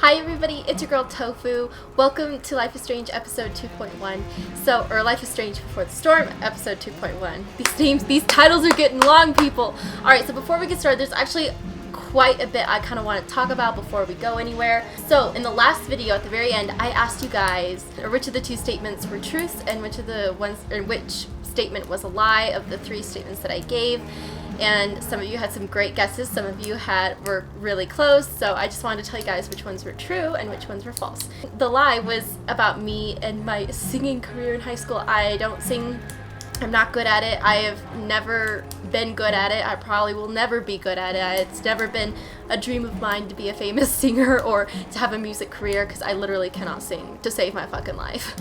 Hi everybody, it's your girl Tofu. Welcome to Life is Strange episode 2.1. Or Life is Strange Before the Storm episode 2.1. These titles are getting long, people. Alright, so before we get started, there's actually quite a bit I kind of want to talk about before we go anywhere. So in the last video at the very end, I asked you guys which of the two statements were truths and which statement was a lie of the three statements that I gave. And some of you had some great guesses, some of you were really close, so I just wanted to tell you guys which ones were true and which ones were false. The lie was about me and my singing career in high school. I don't sing. I'm not good at it. I have never been good at it. I probably will never be good at it. It's never been a dream of mine to be a famous singer or to have a music career because I literally cannot sing to save my fucking life.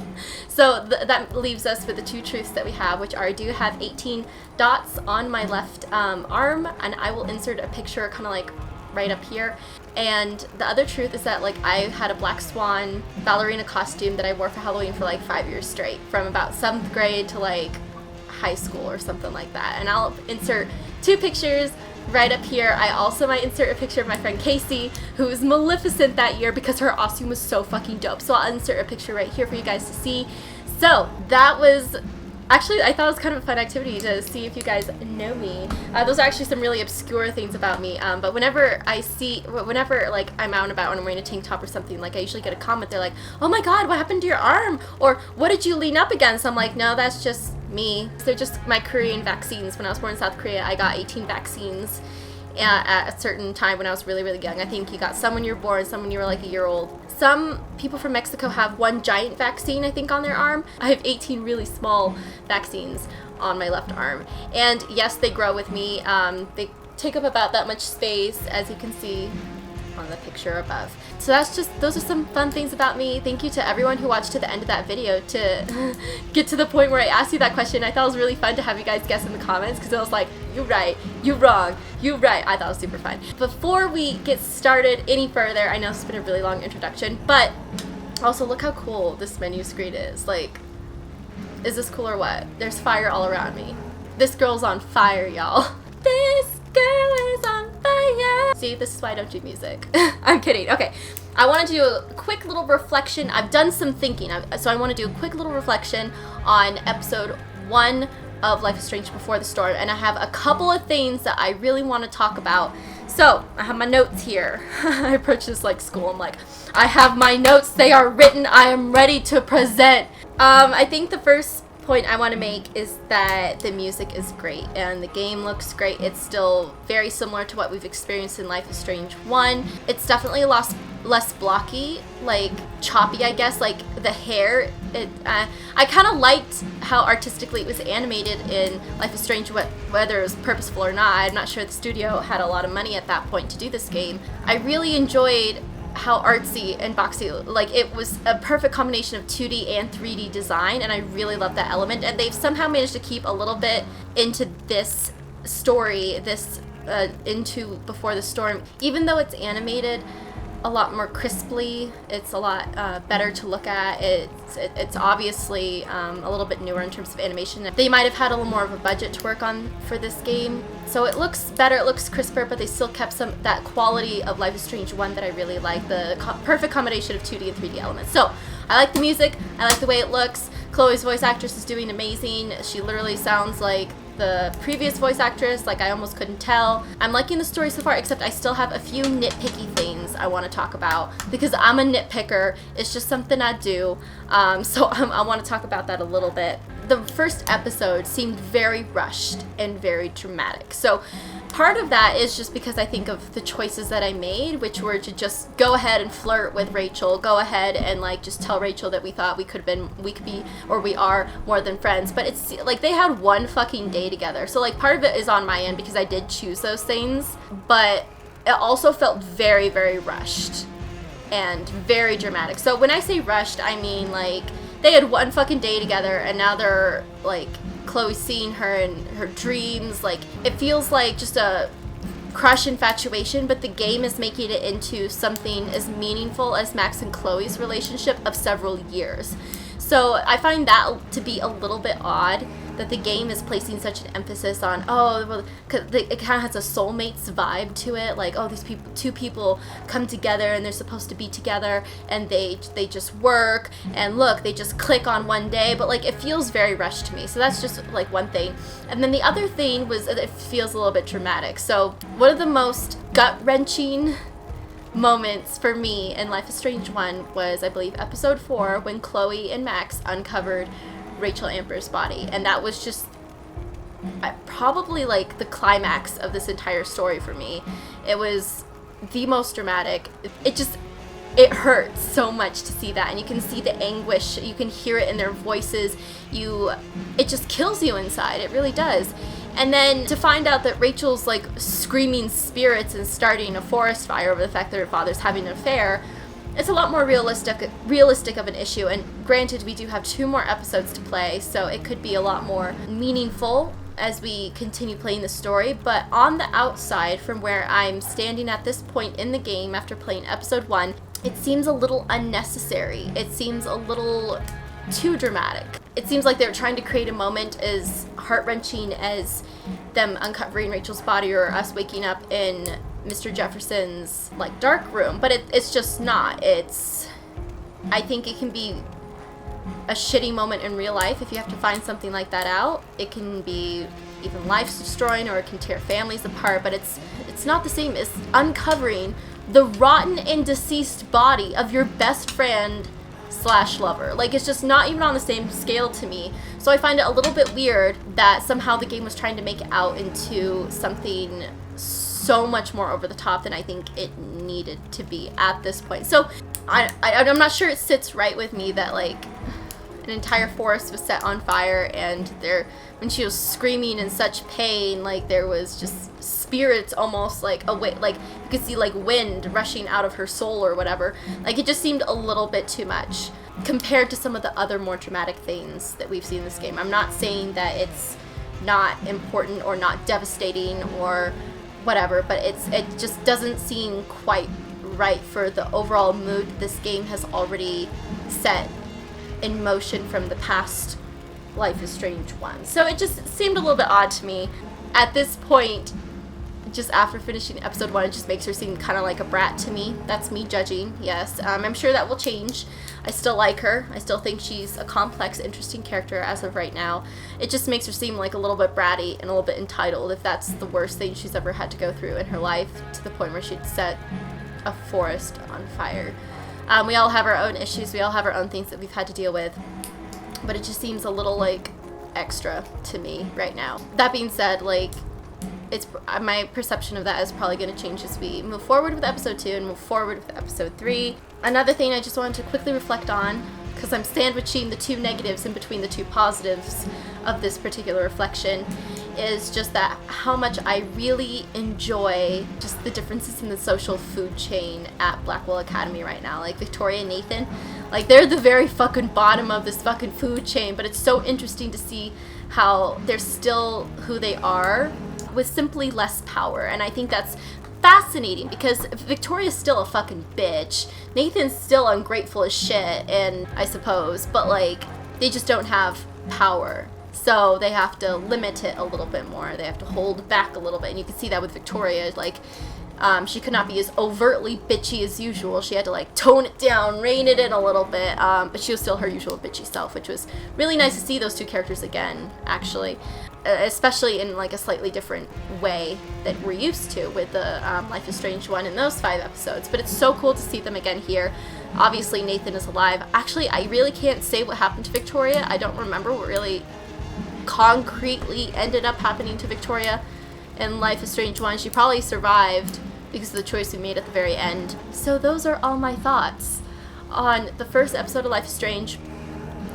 So that leaves us with the two truths that we have, which are I do have 18 dots on my left arm, and I will insert a picture kind of like right up here. And the other truth is that I had a black swan ballerina costume that I wore for Halloween for 5 years straight, from about 7th grade to high school or something like that. And I'll insert two pictures right up here. I also might insert a picture of my friend Casey, who was Maleficent that year because her costume was so fucking dope. So I'll insert a picture right here for you guys to see. So that was actually, I thought it was kind of a fun activity to see if you guys know me. Those are actually some really obscure things about me, but whenever I'm out and about and I'm wearing a tank top or something, I usually get a comment. They're like, oh my god, what happened to your arm? Or what did you lean up against? I'm like, no, that's just me. They're just my Korean vaccines. When I was born in South Korea, I got 18 vaccines at a certain time when I was really, really young. I think you got some when you were born, some when you were a year old. Some people from Mexico have one giant vaccine, I think, on their arm. I have 18 really small vaccines on my left arm. And yes, they grow with me. They take up about that much space, as you can see on the picture above. So those are some fun things about me. Thank you to everyone who watched to the end of that video to get to the point where I asked you that question. I thought it was really fun to have you guys guess in the comments, because it was like, you're right, you're wrong, you're right. I thought it was super fun. Before we get started any further, I know this has been a really long introduction, but also look how cool this menu screen is. Is this cool or what? There's fire all around me. This girl's on fire, y'all. This girl is on fire. See, this is why I don't do music. I'm kidding. Okay, I want to do a quick little reflection. I've done some thinking, so I want to do a quick little reflection on episode 1 of Life is Strange Before the Storm, and I have a couple of things that I really want to talk about. So I have my notes here. I approach this like school. I'm like, I have my notes. They are written. I am ready to present. I think the first point I want to make is that the music is great and the game looks great. It's still very similar to what we've experienced in Life is Strange 1. It's definitely less blocky, choppy, I guess. The hair, I kind of liked how artistically it was animated in Life is Strange, whether it was purposeful or not. I'm not sure the studio had a lot of money at that point to do this game. I really enjoyed how artsy and boxy, it was a perfect combination of 2D and 3D design, and I really love that element. And they've somehow managed to keep a little bit into this story, into Before the Storm, even though it's animated a lot more crisply. It's a lot better to look at. It's obviously a little bit newer in terms of animation. They might have had a little more of a budget to work on for this game, so it looks better, it looks crisper, but they still kept that quality of Life is Strange 1 that I really like, the perfect combination of 2D and 3D elements. So I like the music, I like the way it looks. Chloe's voice actress is doing amazing. She literally sounds like the previous voice actress, I almost couldn't tell. I'm liking the story so far, except I still have a few nitpicky things I want to talk about, because I'm a nitpicker. It's just something I do. So I want to talk about that a little bit. The first episode seemed very rushed and very dramatic. So part of that is just because I think of the choices that I made, which were to just go ahead and flirt with Rachel, go ahead and just tell Rachel that we thought we could be, or we are more than friends. But it's they had one fucking day together. So part of it is on my end because I did choose those things, but it also felt very, very rushed and very dramatic. So when I say rushed, I mean they had one fucking day together, and now they're Chloe's seeing her in her dreams. It feels like just a crush infatuation, but the game is making it into something as meaningful as Max and Chloe's relationship of several years. So I find that to be a little bit odd. that the game is placing such an emphasis on, oh, well, 'cause it kind of has a soulmates vibe to it, like, oh, these two people come together and they're supposed to be together, and they just work, and look, they just click on one day, but like, it feels very rushed to me. So that's just like one thing. And then the other thing was that it feels a little bit dramatic. So one of the most gut-wrenching moments for me in Life is Strange 1 was, I believe, episode 4, when Chloe and Max uncovered Rachel Amber's body. And that was just probably like the climax of this entire story for me. It was the most dramatic. It hurts so much to see that, and you can see the anguish, you can hear it in their voices, it just kills you inside, it really does. And then to find out that Rachel's like screaming spirits and starting a forest fire over the fact that her father's having an affair, it's a lot more realistic of an issue. And granted, we do have 2 more episodes to play, so it could be a lot more meaningful as we continue playing the story. But on the outside, from where I'm standing at this point in the game after playing episode 1, it seems a little unnecessary. It seems a little too dramatic. It seems like they're trying to create a moment as heart-wrenching as them uncovering Rachel's body or us waking up in Mr. Jefferson's like dark room, but it's just not. I think it can be a shitty moment in real life if you have to find something like that out. It can be even life-destroying, or it can tear families apart, but it's not the same as uncovering the rotten and deceased body of your best friend / lover. Like, it's just not even on the same scale to me. So I find it a little bit weird that somehow the game was trying to make it out into something so much more over the top than I think it needed to be at this point. So I'm not sure it sits right with me that like an entire forest was set on fire, and when she was screaming in such pain, like there was just spirits almost like away, like you could see like wind rushing out of her soul or whatever. Like, it just seemed a little bit too much compared to some of the other more dramatic things that we've seen in this game. I'm not saying that it's not important or not devastating or whatever, but it just doesn't seem quite right for the overall mood this game has already set in motion from the past Life is Strange 1. So it just seemed a little bit odd to me. At this point, just after finishing episode 1, it just makes her seem kind of like a brat to me. That's me judging, yes. I'm sure that will change. I still like her. I still think she's a complex, interesting character as of right now. It just makes her seem like a little bit bratty and a little bit entitled, if that's the worst thing she's ever had to go through in her life, to the point where she'd set a forest on fire. We all have our own issues. We all have our own things that we've had to deal with. But it just seems a little, like, extra to me right now. That being said, like, my perception of that is probably going to change as we move forward with episode 2 and move forward with episode 3. Another thing I just wanted to quickly reflect on, because I'm sandwiching the 2 negatives in between the 2 positives of this particular reflection, is just that how much I really enjoy just the differences in the social food chain at Blackwell Academy right now. Like, Victoria and Nathan, like, they're the very fucking bottom of this fucking food chain, but it's so interesting to see how they're still who they are with simply less power. And I think that's fascinating, because Victoria's still a fucking bitch. Nathan's still ungrateful as shit, and I suppose, but like, they just don't have power. So they have to limit it a little bit more. They have to hold back a little bit. And you can see that with Victoria. Like, she could not be as overtly bitchy as usual. She had to, like, tone it down, rein it in a little bit. But she was still her usual bitchy self, which was really nice to see those 2 characters again, actually. Especially in, like, a slightly different way that we're used to with the Life is Strange 1 in those 5 episodes. But it's so cool to see them again here. Obviously, Nathan is alive. Actually, I really can't say what happened to Victoria. I don't remember what really concretely ended up happening to Victoria in Life is Strange 1. She probably survived because of the choice we made at the very end. So those are all my thoughts on the first episode of Life is Strange.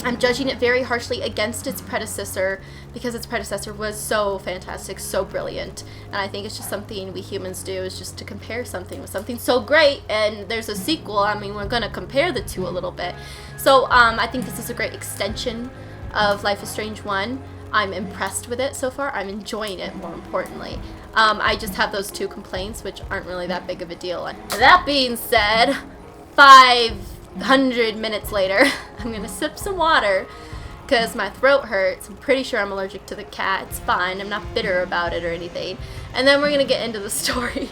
I'm judging it very harshly against its predecessor, because its predecessor was so fantastic, so brilliant. And I think it's just something we humans do, is just to compare something with something so great, and there's a sequel. I mean, we're going to compare the 2 a little bit. So I think this is a great extension of Life is Strange 1. I'm impressed with it so far. I'm enjoying it, more importantly. I just have those 2 complaints, which aren't really that big of a deal. That being said, 500 minutes later, I'm going to sip some water because my throat hurts. I'm pretty sure I'm allergic to the cat. It's fine. I'm not bitter about it or anything. And then we're going to get into the story.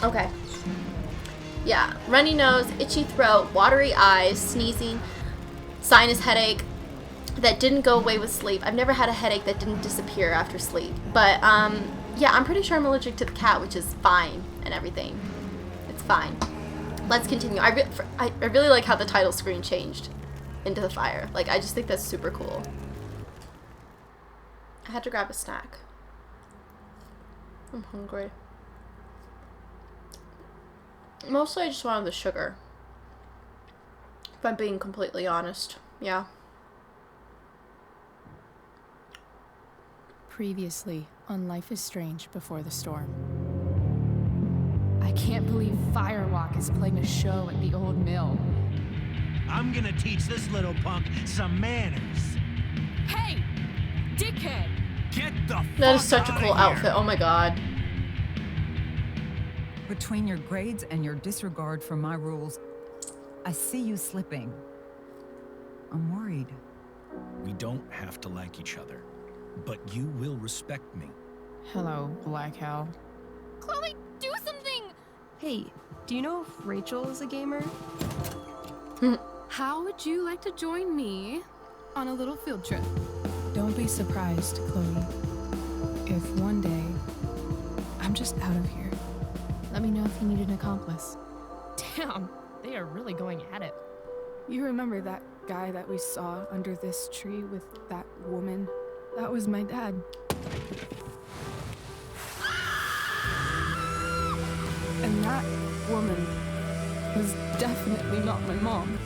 Okay. Yeah. Runny nose, itchy throat, watery eyes, sneezing, sinus headache that didn't go away with sleep. I've never had a headache that didn't disappear after sleep. But, yeah, I'm pretty sure I'm allergic to the cat, which is fine and everything. It's fine. Let's continue. I really like how the title screen changed into the fire. Like, I just think that's super cool. I had to grab a snack. I'm hungry. Mostly I just wanted the sugar. If I'm being completely honest. Yeah. Previously on Life is Strange Before the Storm. I can't believe Firewalk is playing a show at the old mill. I'm gonna teach this little punk some manners. Hey! Dickhead! Get the fuck That is such a outta cool here. outfit. Oh my god. Between your grades and your disregard for my rules, I see you slipping. I'm worried. We don't have to like each other, but you will respect me. Hello, Black Hal. Chloe, do something! Hey, do you know if Rachel is a gamer? How would you like to join me on a little field trip? Don't be surprised, Chloe, if one day I'm just out of here. Let me know if you need an accomplice. Damn, they are really going at it. You remember that guy that we saw under this tree with that woman? That was my dad. And that woman was definitely not my mom.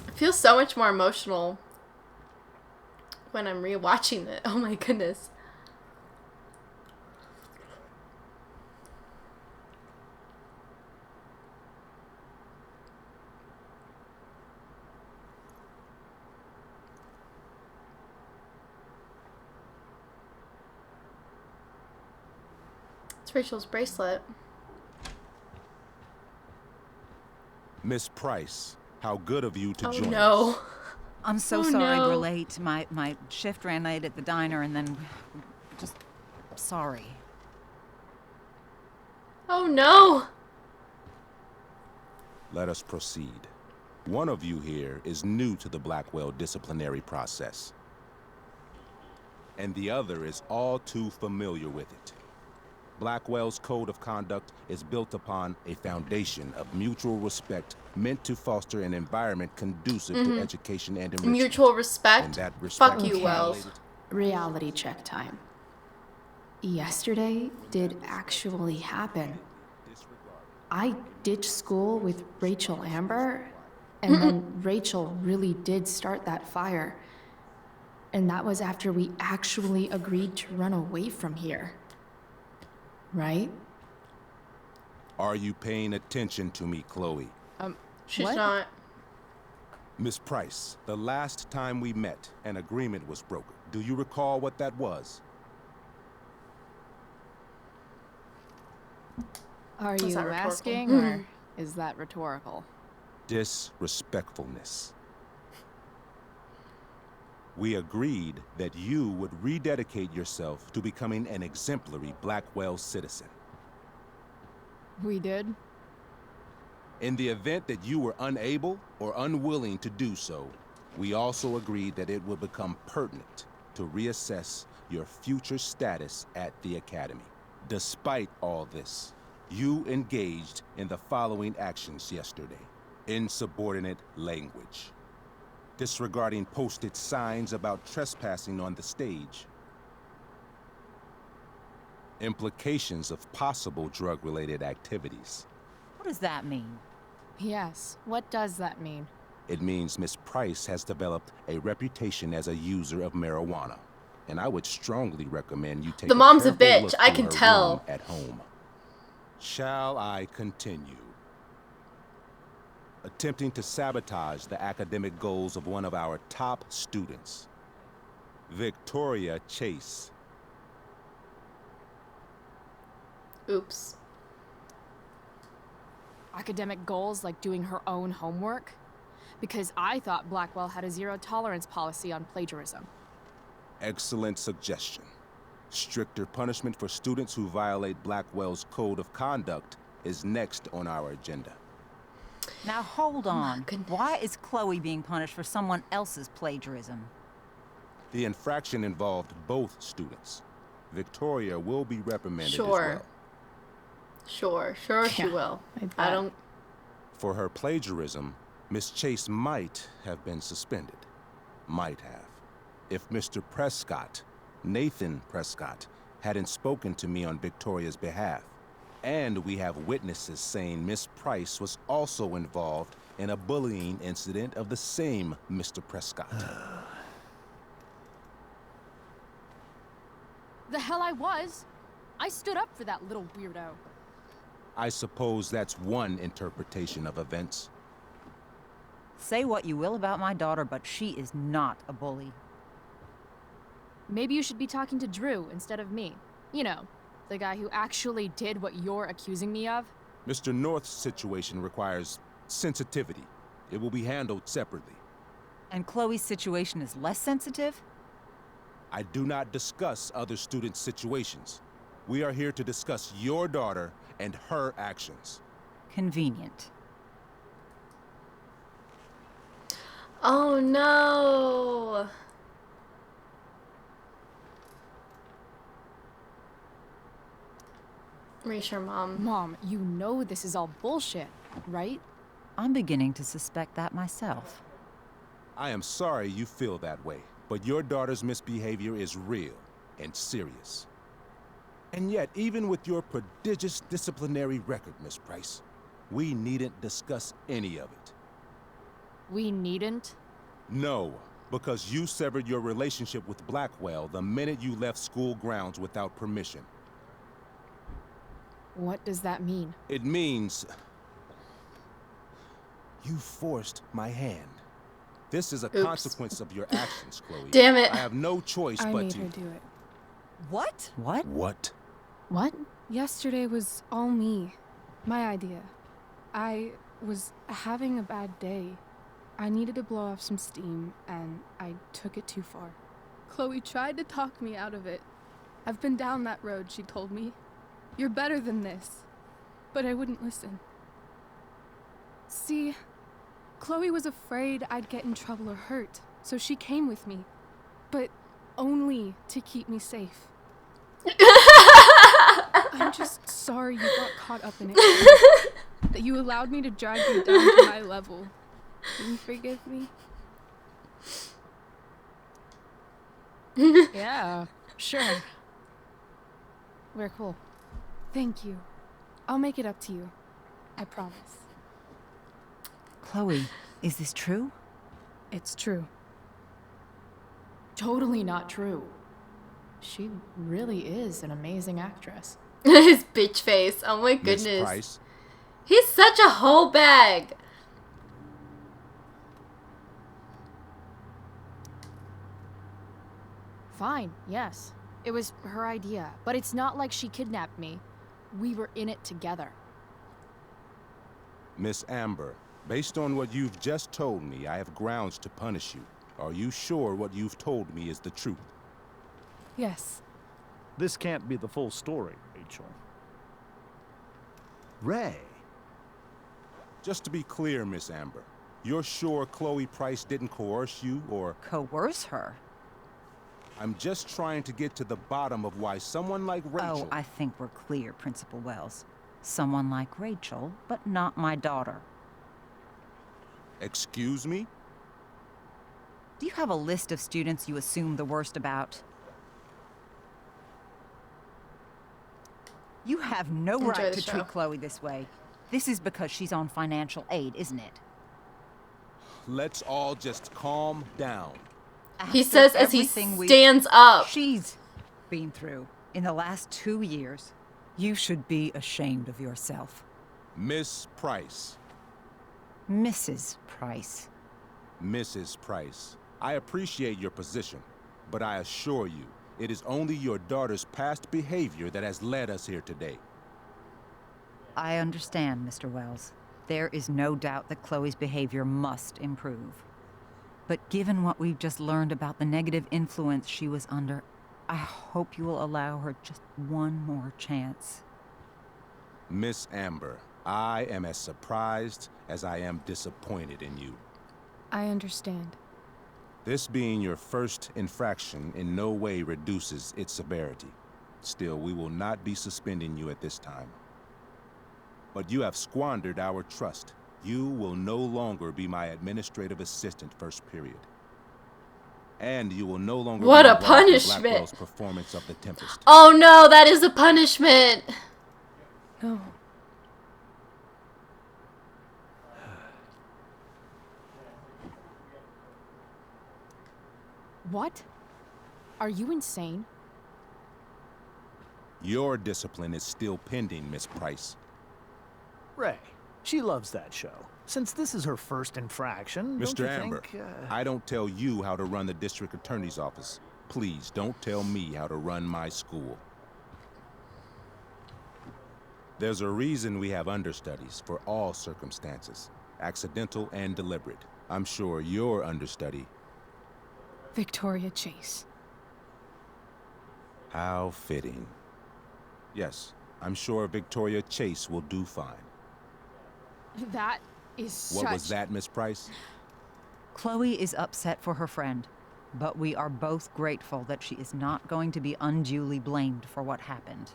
I feel so much more emotional when I'm rewatching it. Oh my goodness. It's Rachel's bracelet. Miss Price, how good of you to join No. us. I'm so Oh, sorry no. we're late. My shift ran late at the diner and then just sorry. Oh no. Let us proceed. One of you here is new to the Blackwell disciplinary process, and the other is all too familiar with it. Blackwell's code of conduct is built upon a foundation of mutual respect meant to foster an environment conducive to education and enrichment. Mutual And respect. that respect Fuck you, is Wells. violated. Reality check time. Yesterday did actually happen. I ditched school with Rachel Amber, and then Rachel really did start that fire. And that was after we actually agreed to run away from here. Right? Are you paying attention to me, Chloe? She's What? not. Miss Price, the last time we met, an agreement was broken. Do you recall what that was? Are Is you that rhetorical? asking, or is that rhetorical? Disrespectfulness. We agreed that you would rededicate yourself to becoming an exemplary Blackwell citizen. We did? In the event that you were unable or unwilling to do so, we also agreed that it would become pertinent to reassess your future status at the Academy. Despite all this, you engaged in the following actions yesterday. Insubordinate language. Disregarding posted signs about trespassing on the stage. Implications of possible drug-related activities. What does that mean? Yes. What does that mean? It means Miss Price has developed a reputation as a user of marijuana, and I would strongly recommend you take The mom's a careful bitch, look I through can her tell. room at home. Shall I continue? Attempting to sabotage the academic goals of one of our top students, Victoria Chase. Oops. Academic goals like doing her own homework? Because I thought Blackwell had a zero-tolerance policy on plagiarism. Excellent suggestion. Stricter punishment for students who violate Blackwell's code of conduct is next on our agenda. Now hold on. goodness. Why is Chloe being punished for someone else's plagiarism? The infraction involved both students. Victoria will be reprimanded as Sure. well. Sure, she Yeah, will. I I bet. don't. For her plagiarism, Miss Chase might have been suspended. Might have. If Mr. Prescott, Nathan Prescott, hadn't spoken to me on Victoria's behalf. And we have witnesses saying Miss Price was also involved in a bullying incident of the same Mr. Prescott. The hell I was! I stood up for that little weirdo. I suppose that's one interpretation of events. Say what you will about my daughter, but she is not a bully. Maybe you should be talking to Drew instead of me. You know, the guy who actually did what you're accusing me of. Mr. North's situation requires sensitivity. It will be handled separately. And Chloe's situation is less sensitive? I do not discuss other students' situations. We are here to discuss your daughter and her actions. Convenient. Oh no. Reassure mom. Mom, you know this is all bullshit, right? I'm beginning to suspect that myself. I am sorry you feel that way, but your daughter's misbehavior is real and serious. And yet, even with your prodigious disciplinary record, Miss Price, we needn't discuss any of it. We needn't? No, because you severed your relationship with Blackwell the minute you left school grounds without permission. What does that mean? It means you forced my hand. This is a Oops. consequence of your actions, Chloe. Damn it. I have no choice I but made to. her do it. What? What? What? What? Yesterday was all me. My idea. I was having a bad day. I needed to blow off some steam, and I took it too far. Chloe tried to talk me out of it. I've been down that road, she told me. You're better than this. But I wouldn't listen. See, Chloe was afraid I'd get in trouble or hurt, so she came with me. But only to keep me safe. I'm just sorry you got caught up in it. That you allowed me to drag you down to my level. Can you forgive me? Yeah, sure. We're cool. Thank you. I'll make it up to you. I promise. Chloe, is this true? It's true. Totally not true. She really is an amazing actress. His bitch face. Oh my Miss goodness. Price, He's such a whole bag. Fine, yes. It was her idea, but it's not like she kidnapped me. We were in it together. Miss Amber, based on what you've just told me, I have grounds to punish you. Are you sure what you've told me is the truth? Yes. This can't be the full story, Rachel. Ray. Just to be clear, Miss Amber, you're sure Chloe Price didn't coerce you, or... Coerce her? I'm just trying to get to the bottom of why someone like Rachel... Oh, I think we're clear, Principal Wells. Someone like Rachel, but not my daughter. Excuse me? Do you have a list of students you assume the worst about? You have no Enjoy right the to show. treat Chloe this way. This is because she's on financial aid, isn't it? Let's all just calm down. He After says as he everything stands up. she's been through in the last 2 years. You should be ashamed of yourself. Miss Price. Mrs. Price. Mrs. Price. I appreciate your position, but I assure you, it is only your daughter's past behavior that has led us here today. I understand, Mr. Wells. There is no doubt that Chloe's behavior must improve. But given what we've just learned about the negative influence she was under, I hope you will allow her just one more chance. Miss Amber, I am as surprised as I am disappointed in you. I understand. This being your first infraction in no way reduces its severity. Still, we will not be suspending you at this time. But you have squandered our trust. You will no longer be my administrative assistant first period. And you will no longer What be a involved in punishment. Blackwell's performance of the Tempest. Oh no, that is a punishment. No. What? Are you insane? Your discipline is still pending, Miss Price. Ray, she loves that show. Since this is her first infraction, don't Mr. you Amber, think, I don't tell you how to run the district attorney's office. Please don't tell me how to run my school. There's a reason we have understudies for all circumstances, accidental and deliberate. I'm sure your understudy. Victoria Chase. How fitting. Yes, I'm sure Victoria Chase will do fine. That is What was that, Miss Price? Chloe is upset for her friend, but we are both grateful that she is not going to be unduly blamed for what happened.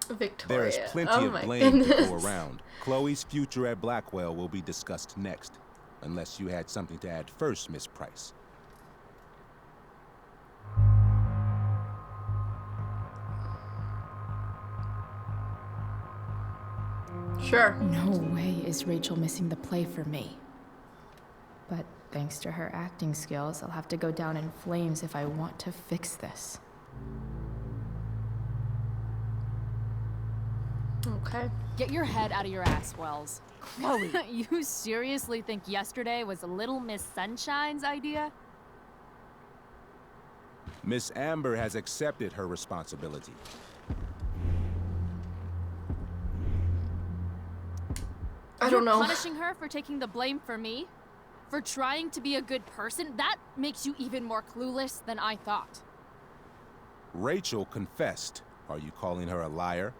Victoria. There is plenty Oh of my blame to goodness. go around. Chloe's future at Blackwell will be discussed next, unless you had something to add first, Miss Price. Sure. No way is Rachel missing the play for me. But thanks to her acting skills, I'll have to go down in flames if I want to fix this. Okay. Get your head out of your ass, Wells. Chloe! You seriously think yesterday was Little Miss Sunshine's idea? Miss Amber has accepted her responsibility. I don't know. You're punishing her for taking the blame for me? For trying to be a good person? That makes you even more clueless than I thought. Rachel confessed. Are you calling her a liar?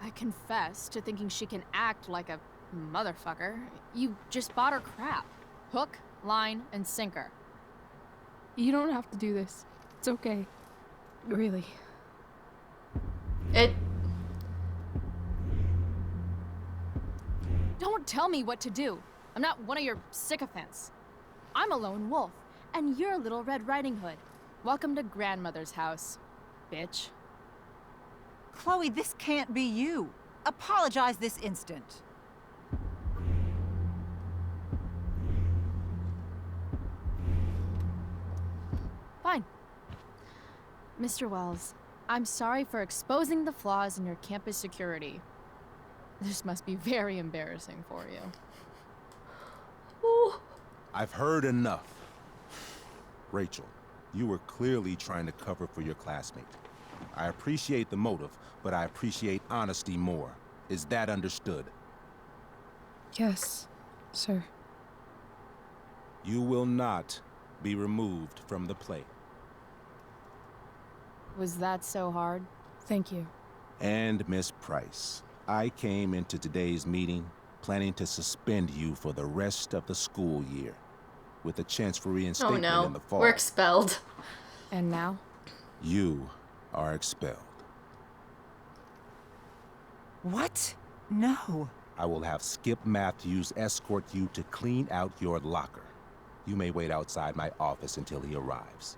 I confess to thinking she can act like a motherfucker. You just bought her crap. Hook, line, and sinker. You don't have to do this. It's okay. Really. Don't tell me what to do. I'm not one of your sycophants. I'm a lone wolf, and you're Little Red Riding Hood. Welcome to grandmother's house, bitch. Chloe, this can't be you. Apologize this instant. Fine. Mr. Wells, I'm sorry for exposing the flaws in your campus security. This must be very embarrassing for you. Ooh. I've heard enough. Rachel, you were clearly trying to cover for your classmate. I appreciate the motive, but I appreciate honesty more. Is that understood? Yes, sir. You will not be removed from the play. Was that so hard? Thank you. And Miss Price, I came into today's meeting planning to suspend you for the rest of the school year, with a chance for Oh reinstatement in no. the fall. We're expelled. And now? You are expelled. What? No. I will have Skip Matthews escort you to clean out your locker. You may wait outside my office until he arrives.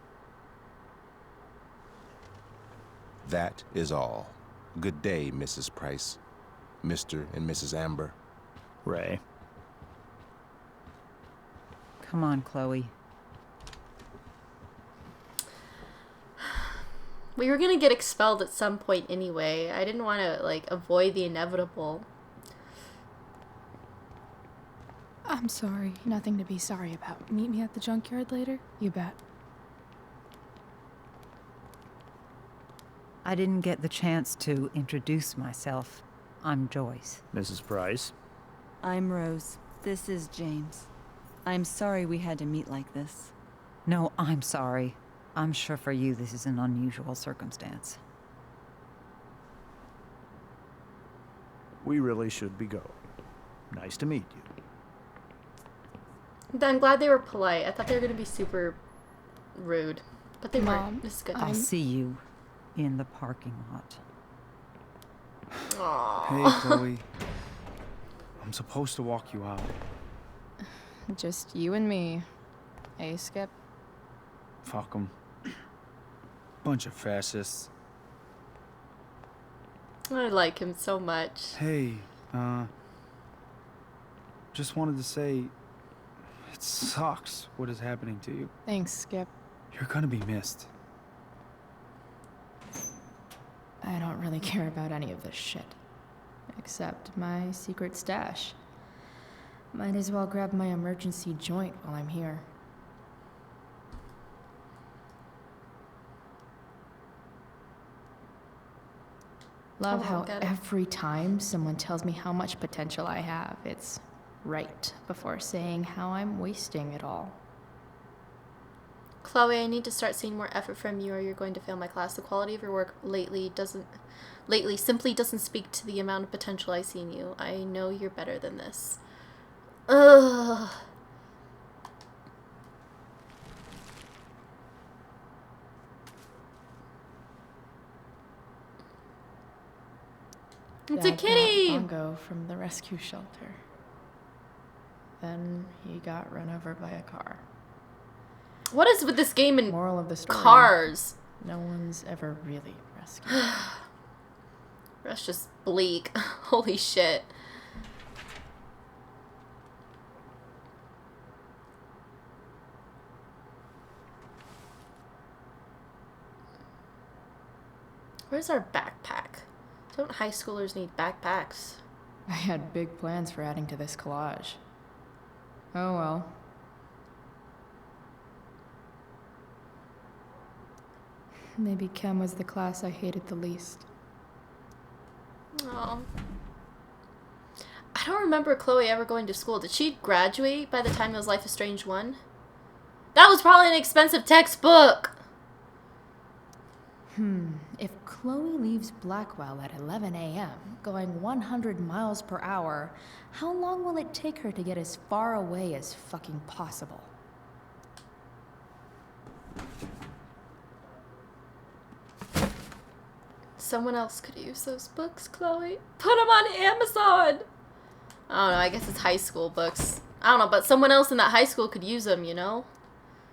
That is all. Good day, Mrs. Price. Mr. and Mrs. Amber. Ray. Come on, Chloe. We were gonna get expelled at some point anyway. I didn't want to, like, avoid the inevitable. I'm sorry. Nothing to be sorry about. Meet me at the junkyard later? You bet. I didn't get the chance to introduce myself. I'm Joyce. Mrs. Price. I'm Rose. This is James. I'm sorry we had to meet like this. No, I'm sorry. I'm sure for you this is an unusual circumstance. We really should be going. Nice to meet you. I'm glad they were polite. I thought they were going to be super rude. But they Mom, weren't. This is good. I'll see you in the parking lot. Hey, Chloe. I'm supposed to walk you out. Just you and me. Hey, Skip. Fuck 'em. Bunch of fascists. I like him so much. Hey, just wanted to say, it sucks what is happening to you. Thanks, Skip. You're gonna be missed. I don't really care about any of this shit. Except my secret stash. Might as well grab my emergency joint while I'm here. Love how every time someone tells me how much potential I have, it's right before saying how I'm wasting it all. Chloe, I need to start seeing more effort from you or you're going to fail my class. The quality of your work lately simply doesn't speak to the amount of potential I see in you. I know you're better than this. Ugh. It's a kitty! Bongo from the rescue shelter. Then he got run over by a car. What is with this game and Moral of the story, cars? No one's ever really rescued. That's just bleak. Holy shit. Where's our backpack? Don't high schoolers need backpacks? I had big plans for adding to this collage. Oh well. Maybe chem was the class I hated the least. Oh. I don't remember Chloe ever going to school. Did she graduate by the time it was Life is Strange 1? That was probably an expensive textbook! If Chloe leaves Blackwell at 11 a.m., going 100 miles per hour, how long will it take her to get as far away as fucking possible? Someone else could use those books, Chloe. Put them on Amazon! I don't know, I guess it's high school books. I don't know, but someone else in that high school could use them, you know?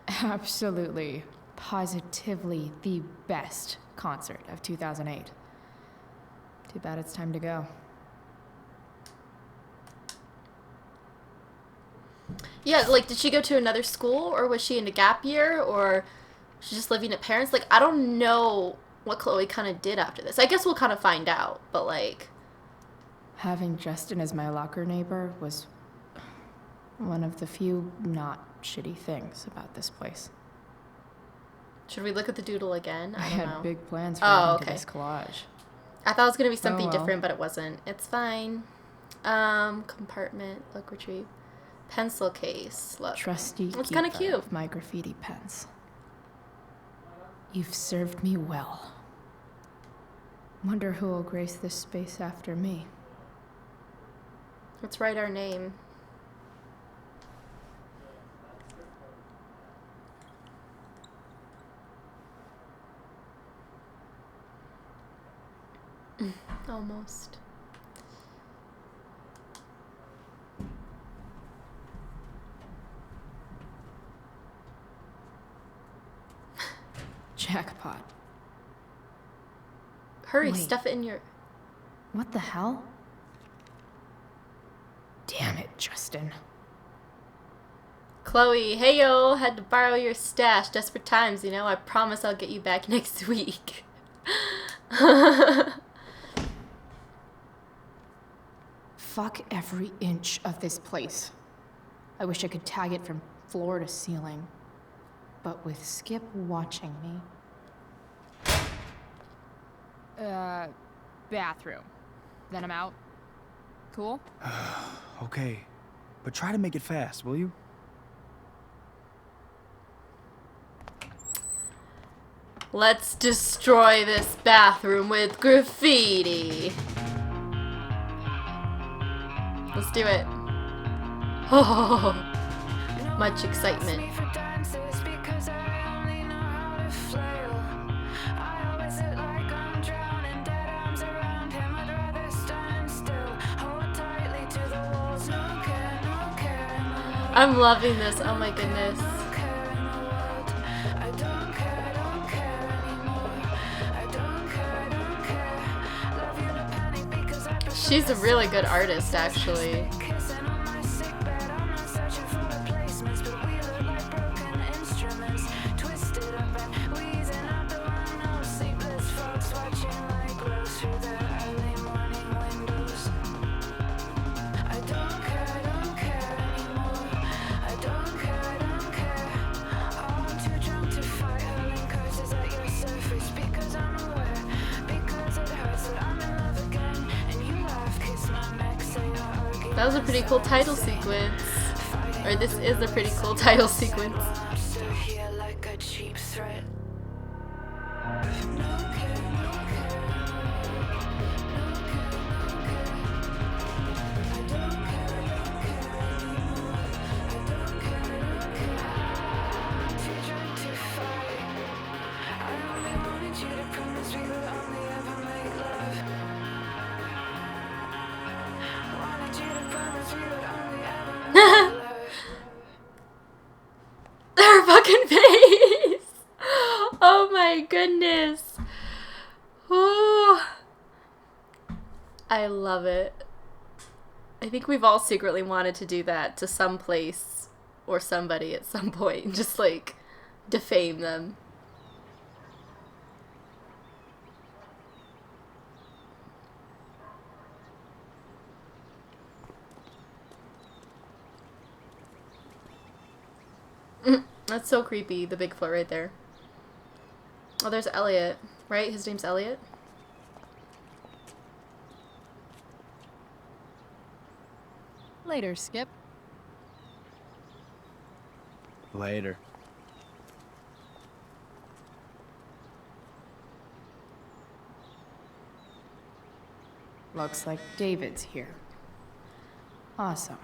Absolutely, positively the best concert of 2008. Too bad it's time to go. Yeah, like, did she go to another school, or was she in a gap year, or she's just living at parents? Like, I don't know what Chloe kind of did after this. I guess we'll kind of find out, but like... Having Justin as my locker neighbor was one of the few not shitty things about this place. Should we look at the doodle again? I don't had know. big plans for this collage. I thought it was going to be something well. different, but it wasn't. It's fine. Compartment, look, retrieve. Pencil case, look. Trusty It's kind of keeper cute. of my graffiti pens. You've served me well. Wonder who will grace this space after me. Let's write our name. Almost. Jackpot. Hurry, Wait. stuff it in your... What the hell? Damn it, Justin. Chloe, hey yo, had to borrow your stash. Desperate times, you know? I promise I'll get you back next week. Fuck every inch of this place. I wish I could tag it from floor to ceiling. But with Skip watching me... bathroom. Then I'm out. Cool? Okay, but try to make it fast, will you? Let's destroy this bathroom with graffiti. Let's do it. Oh, much excitement. I'm loving this. Oh my goodness. She's a really good artist, actually. That was a pretty cool title sequence. Or this is a pretty cool title sequence. Her fucking face! Oh my goodness. Ooh. I love it. I think we've all secretly wanted to do that to some place or somebody at some point. Just like defame them. That's so creepy, the Bigfoot right there. Oh, there's Elliot, right? His name's Elliot? Later, Skip. Later. Looks like David's here. Awesome.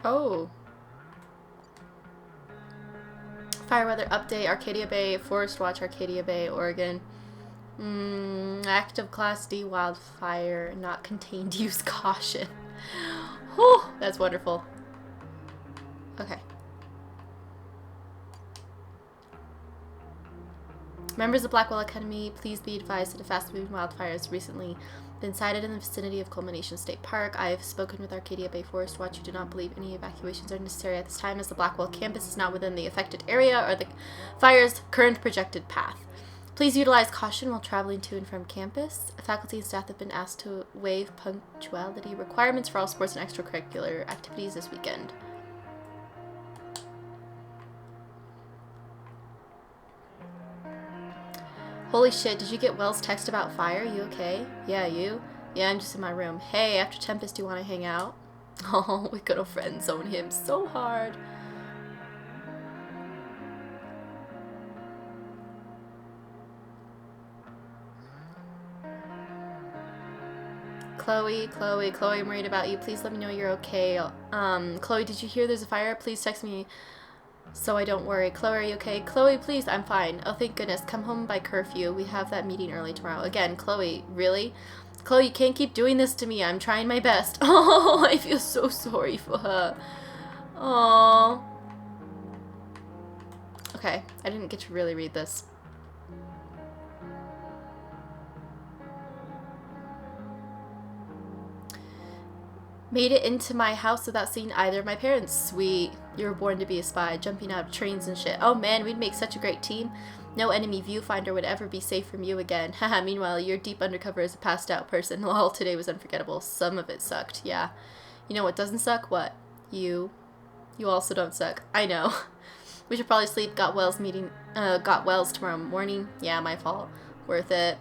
Oh. Fire weather update, Arcadia Bay, Forest Watch, Arcadia Bay, Oregon. Active Class D wildfire, not contained, use caution. Whew, that's wonderful. Okay. Members of Blackwell Academy, please be advised that a fast-moving wildfire has recently been sighted in the vicinity of Culmination State Park. I have spoken with Arcadia Bay Forest Watch, who do not believe any evacuations are necessary at this time, as the Blackwell campus is not within the affected area or the fire's current projected path. Please utilize caution while traveling to and from campus. Faculty and staff have been asked to waive punctuality requirements for all sports and extracurricular activities this weekend. Holy shit, did you get Wells' text about fire? You okay? Yeah, you? Yeah, I'm just in my room. Hey, after Tempest, do you want to hang out? Oh, we could have friend zoned him so hard. Chloe, I'm worried about you. Please let me know you're okay. Chloe, did you hear there's a fire? Please text me so I don't worry. Chloe, are you okay? Chloe, please, I'm fine. Oh, thank goodness. Come home by curfew. We have that meeting early tomorrow. Again, Chloe, really? Chloe, you can't keep doing this to me. I'm trying my best. Oh, I feel so sorry for her. Oh. Okay, I didn't get to really read this. Made it into my house without seeing either of my parents. Sweet. You were born to be a spy, jumping out of trains and shit. Oh man, we'd make such a great team. No enemy viewfinder would ever be safe from you again. Haha, meanwhile, you're deep undercover as a passed out person. Lol, today was unforgettable. Some of it sucked, yeah. You know what doesn't suck? What? You. You also don't suck. I know. We should probably sleep. Got Wells tomorrow morning. Yeah, my fault. Worth it.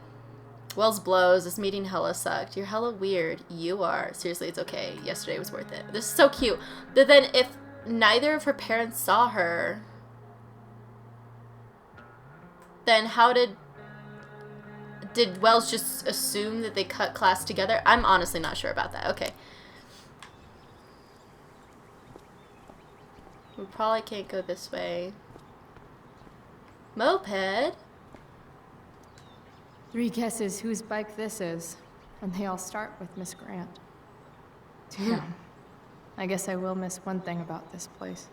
Wells blows. This meeting hella sucked. You're hella weird. You are. Seriously, it's okay. Yesterday was worth it. This is so cute. But then if neither of her parents saw her, then how did Wells just assume that they cut class together? I'm honestly not sure about that. Okay. We probably can't go this way. Moped? 3 guesses whose bike this is, and they all start with Miss Grant. Damn. I guess I will miss one thing about this place.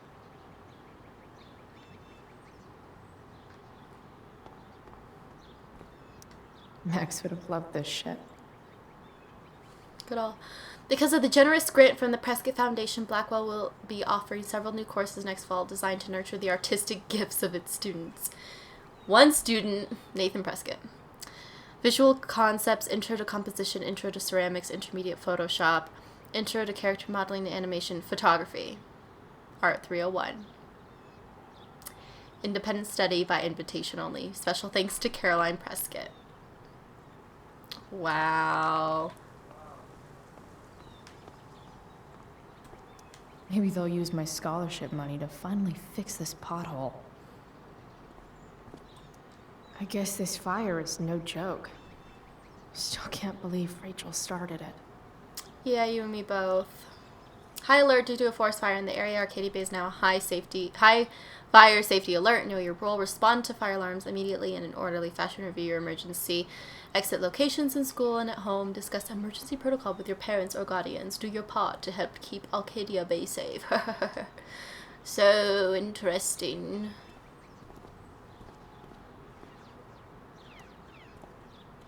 Max would have loved this shit. Good all. Because of the generous grant from the Prescott Foundation, Blackwell will be offering several new courses next fall designed to nurture the artistic gifts of its students. One student, Nathan Prescott. Visual concepts, intro to composition, intro to ceramics, intermediate Photoshop, intro to character modeling and animation, photography. Art 301. Independent study by invitation only. Special thanks to Caroline Prescott. Wow. Maybe they'll use my scholarship money to finally fix this pothole. I guess this fire is no joke. Still can't believe Rachel started it. Yeah, you and me both. High alert due to a forest fire in the area. Arcadia Bay is now high fire safety alert. Know your role. Respond to fire alarms immediately in an orderly fashion. Review your emergency exit locations in school and at home. Discuss emergency protocol with your parents or guardians. Do your part to help keep Arcadia Bay safe. So interesting.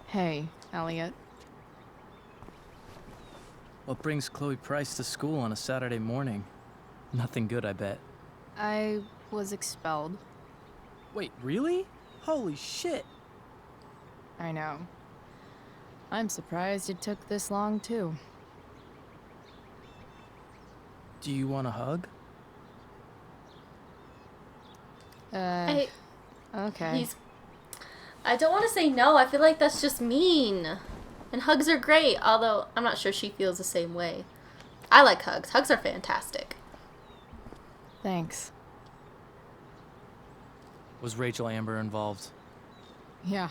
Hey, Elliot. What brings Chloe Price to school on a Saturday morning? Nothing good, I bet. I was expelled. Wait, really? Holy shit! I know. I'm surprised it took this long, too. Do you want a hug? Okay. I don't want to say no. I feel like that's just mean. And hugs are great, although I'm not sure she feels the same way. I like hugs. Hugs are fantastic. Thanks. Was Rachel Amber involved? Yeah.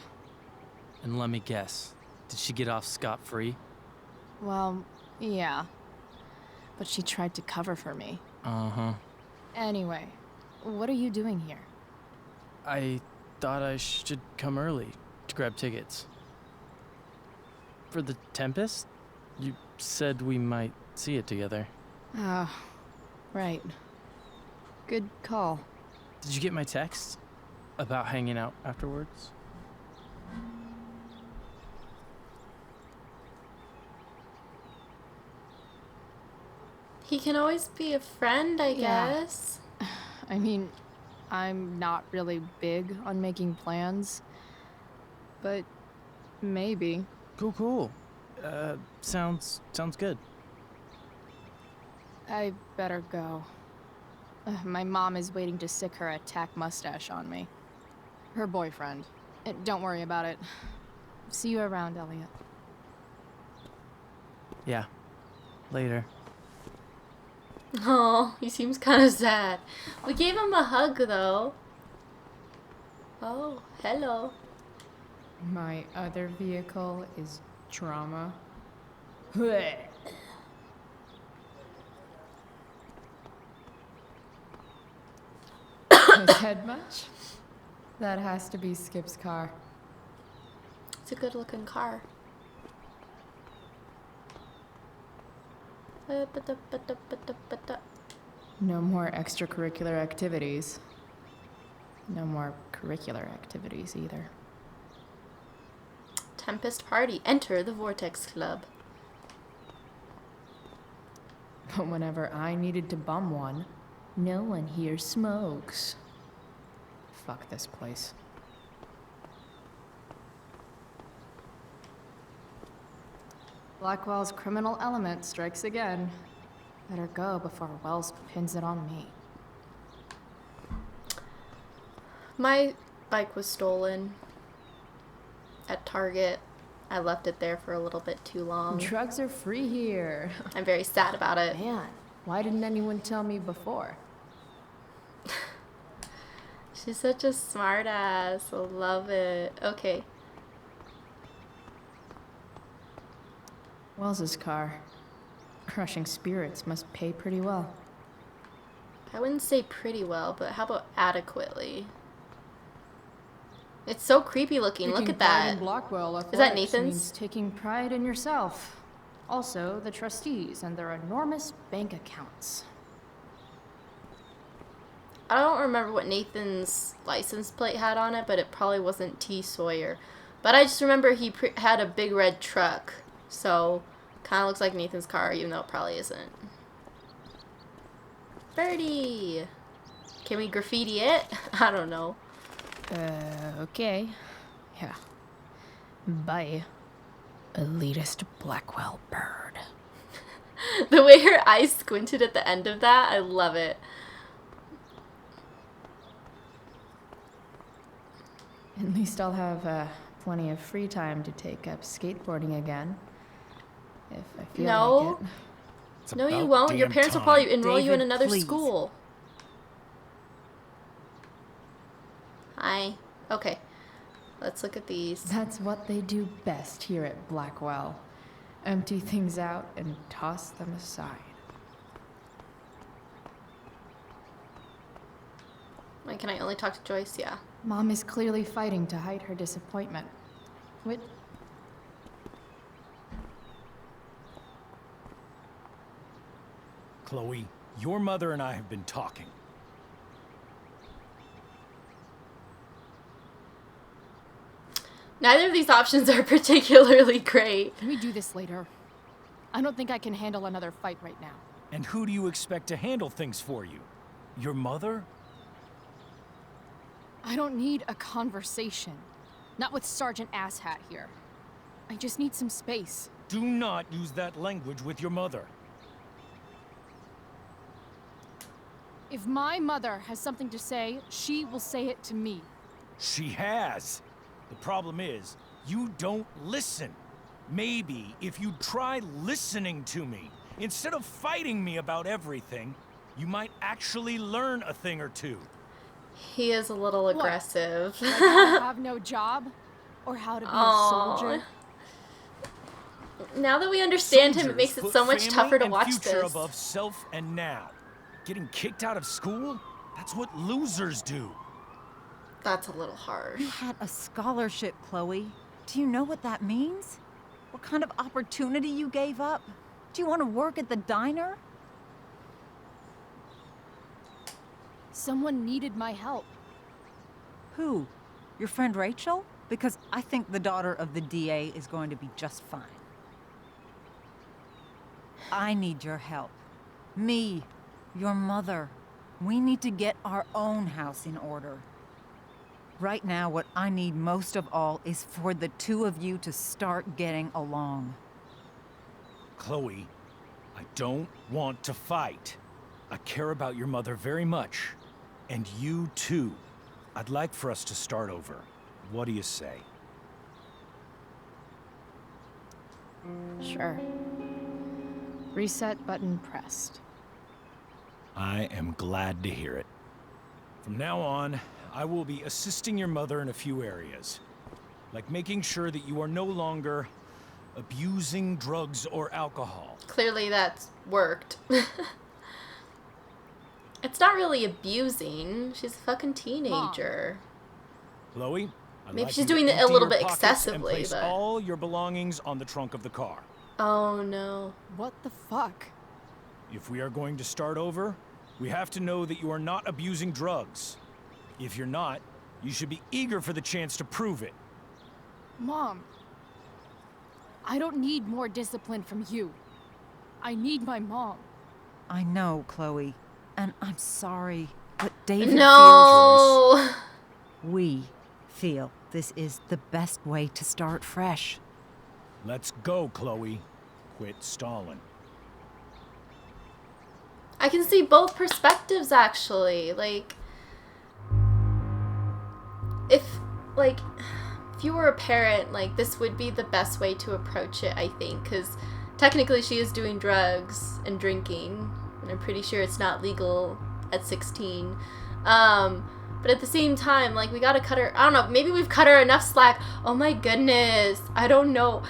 And let me guess, did she get off scot-free? Well, yeah. But she tried to cover for me. Uh-huh. Anyway, what are you doing here? I thought I should come early to grab tickets. For the Tempest? You said we might see it together. Oh, right. Good call. Did you get my text? About hanging out afterwards? He can always be a friend, I guess. I mean, I'm not really big on making plans, but maybe. Cool. Sounds good. I better go. My mom is waiting to stick her attack mustache on me. Her boyfriend. Don't worry about it. See you around, Elliot. Yeah. Later. Oh, he seems kind of sad. We gave him a hug, though. Oh, hello. My other vehicle is trauma. His head much? That has to be Skip's car. It's a good looking car. No more extracurricular activities. No more curricular activities either. Tempest party. Enter the Vortex Club. But whenever I needed to bum one, No one here smokes. Fuck this place. Blackwell's criminal element strikes again. Better go before Wells pins it on me. My bike was stolen at Target. I left it there for a little bit too long. Drugs are free here. I'm very sad about it. Man, why didn't anyone tell me before? She's such a smart ass. I love it. Okay. Wells's car. Crushing spirits must pay pretty well. I wouldn't say pretty well, but how about adequately? It's so creepy looking. Look at that. Is that Nathan's? Means taking pride in yourself. Also, the trustees and their enormous bank accounts. I don't remember what Nathan's license plate had on it, but it probably wasn't T. Sawyer. But I just remember he had a big red truck. So, kind of looks like Nathan's car, even though it probably isn't. Birdie! Can we graffiti it? I don't know. Okay. Yeah. Bye. Elitist Blackwell bird. The way her eyes squinted at the end of that, I love it. At least I'll have plenty of free time to take up skateboarding again. If I feel like it. No, you won't. Your parents will probably enroll you in another please. school. Hi. Okay. Let's look at these. That's what they do best here at Blackwell. Empty things out and toss them aside. Wait, can I only talk to Joyce? Yeah. Mom is clearly fighting to hide her disappointment. What? Chloe, your mother and I have been talking. Neither of these options are particularly great. Can we do this later? I don't think I can handle another fight right now. And who do you expect to handle things for you? Your mother? I don't need a conversation. Not with Sergeant Asshat here. I just need some space. Do not use that language with your mother. If my mother has something to say, she will say it to me. She has. The problem is, you don't listen. Maybe if you try listening to me, instead of fighting me about everything, you might actually learn a thing or two. He is a little aggressive. Like how to have no job? Or how to be a soldier? Now that we understand him, it makes it so much tougher to watch future this. Above self and now. Getting kicked out of school? That's what losers do. That's a little harsh. You had a scholarship, Chloe. Do you know what that means? What kind of opportunity you gave up? Do you want to work at the diner? Someone needed my help. Who? Your friend Rachel? Because I think the daughter of the DA is going to be just fine. I need your help. Me, your mother. We need to get our own house in order. Right now, what I need most of all is for the two of you to start getting along. Chloe, I don't want to fight. I care about your mother very much. And you too. I'd like for us to start over. What do you say? Sure. Reset button pressed. I am glad to hear it. From now on, I will be assisting your mother in a few areas. Like making sure that you are no longer abusing drugs or alcohol. Clearly that's worked. It's not really abusing. She's a fucking teenager. Chloe, I'd Maybe like she's you to doing it a empty little your bit pockets excessively, and place but... all your belongings on the trunk of the car. Oh no. What the fuck? If we are going to start over, we have to know that you are not abusing drugs. If you're not, you should be eager for the chance to prove it. Mom, I don't need more discipline from you. I need my mom. I know, Chloe. And I'm sorry, but David No. we feel this is the best way to start fresh. Let's go, Chloe. Quit stalling. I can see both perspectives, actually. Like, if you were a parent, like, this would be the best way to approach it, I think, because technically she is doing drugs and drinking, and I'm pretty sure it's not legal at 16. But at the same time, like, we gotta cut her, I don't know, maybe we've cut her enough slack. Oh my goodness, I don't know.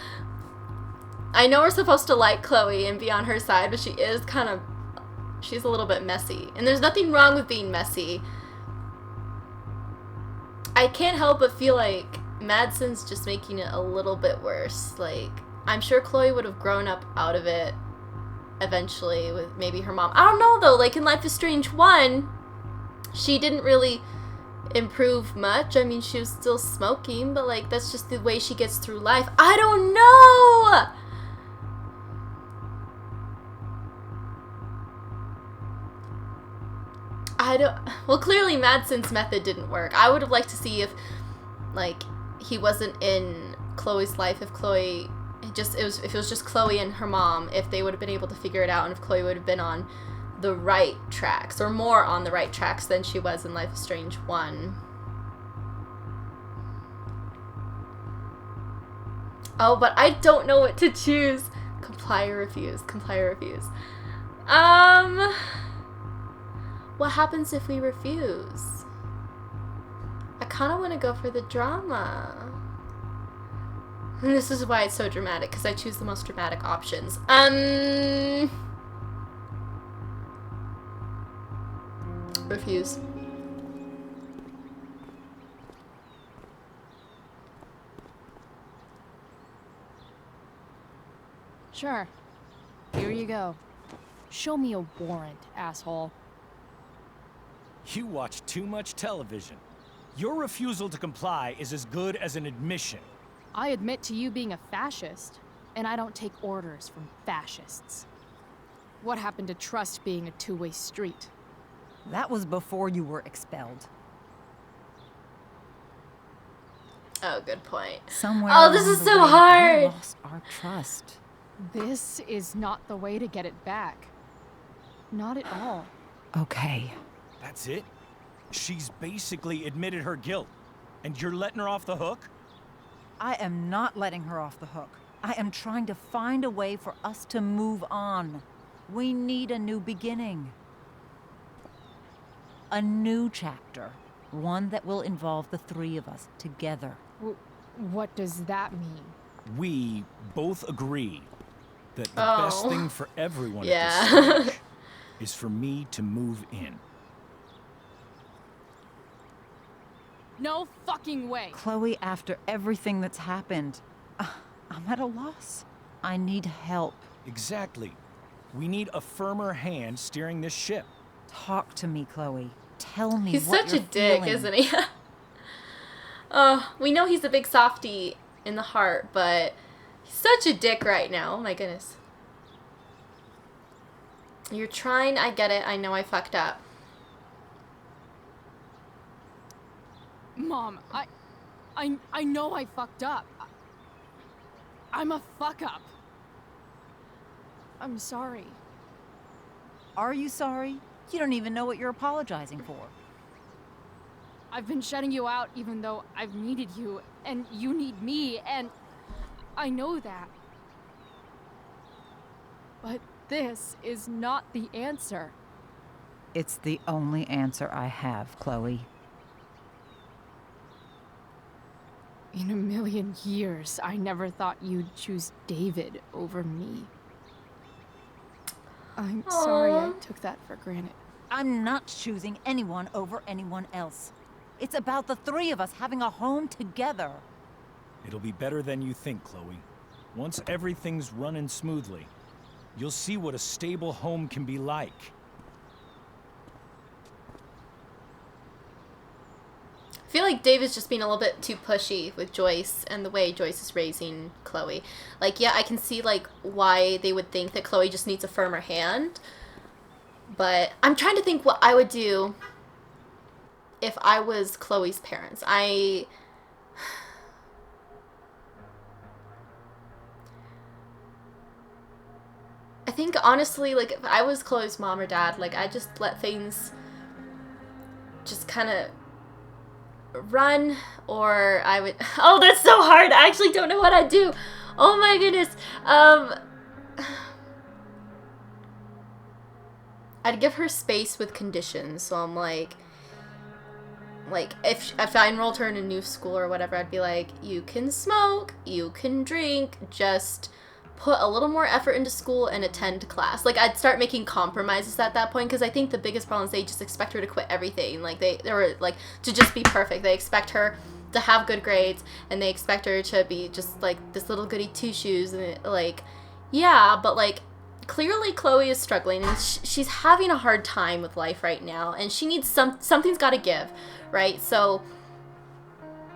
I know we're supposed to like Chloe and be on her side, but she is kind of, she's a little bit messy. And there's nothing wrong with being messy. I can't help but feel like Madsen's just making it a little bit worse. Like, I'm sure Chloe would have grown up out of it eventually with maybe her mom. I don't know though, like in Life is Strange 1, she didn't really improve much. I mean, she was still smoking, but like that's just the way she gets through life. I don't know! Well, clearly Madsen's method didn't work. I would have liked to see if, like, he wasn't in Chloe's life, if Chloe, if it was just Chloe and her mom, if they would have been able to figure it out, and if Chloe would have been on the right tracks, or more on the right tracks than she was in Life is Strange 1. Oh, but I don't know what to choose. Comply or refuse. Comply or refuse. What happens if we refuse? I kind of want to go for the drama. And this is why it's so dramatic, because I choose the most dramatic options. Refuse. Sure. Here you go. Show me a warrant, asshole. You watch too much television. Your refusal to comply is as good as an admission. I admit to you being a fascist, and I don't take orders from fascists. What happened to trust being a two-way street? That was before you were expelled. Oh, good point. Somewhere oh, this is so hard. We lost our trust. This is not the way to get it back. Not at all. Okay. That's it? She's basically admitted her guilt, and you're letting her off the hook? I am not letting her off the hook. I am trying to find a way for us to move on. We need a new beginning. A new chapter. One that will involve the three of us together. What does that mean? We both agree that the best thing for everyone at this stage is for me to move in. No fucking way! Chloe, after everything that's happened, I'm at a loss. I need help. Exactly. We need a firmer hand steering this ship. Talk to me, Chloe. Tell me he's what such you're a dick, feeling. isn't he? We know he's a big softie in the heart, but he's such a dick right now. Oh my goodness. You're trying, I get it. I know I fucked up. Mom, I know I fucked up. I'm a fuck up. I'm sorry. Are you sorry? You don't even know what you're apologizing for. I've been shutting you out even though I've needed you, and you need me, and I know that. But this is not the answer. It's the only answer I have, Chloe. In a million years, I never thought you'd choose David over me. I'm sorry I took that for granted. I'm not choosing anyone over anyone else. It's about the three of us having a home together. It'll be better than you think, Chloe. Once everything's running smoothly, you'll see what a stable home can be like. I feel like David's just being a little bit too pushy with Joyce and the way Joyce is raising Chloe. Like, yeah, I can see, like, why they would think that Chloe just needs a firmer hand. But I'm trying to think what I would do if I was Chloe's parents. I think honestly, like if I was Chloe's mom or dad, like I just let things just kind of run, or I would, oh, that's so hard. I actually don't know what I'd do. Oh my goodness. I'd give her space with conditions. So I'm like if I enrolled her in a new school or whatever, I'd be like, you can smoke, you can drink, just put a little more effort into school and attend class. Like, I'd start making compromises at that point, because I think the biggest problem is they just expect her to quit everything. Like, they were like, to just be perfect. They expect her to have good grades, and they expect her to be just like this little goody two-shoes, and like, yeah, but like, clearly Chloe is struggling, and she's having a hard time with life right now, and she needs something's got to give, right? So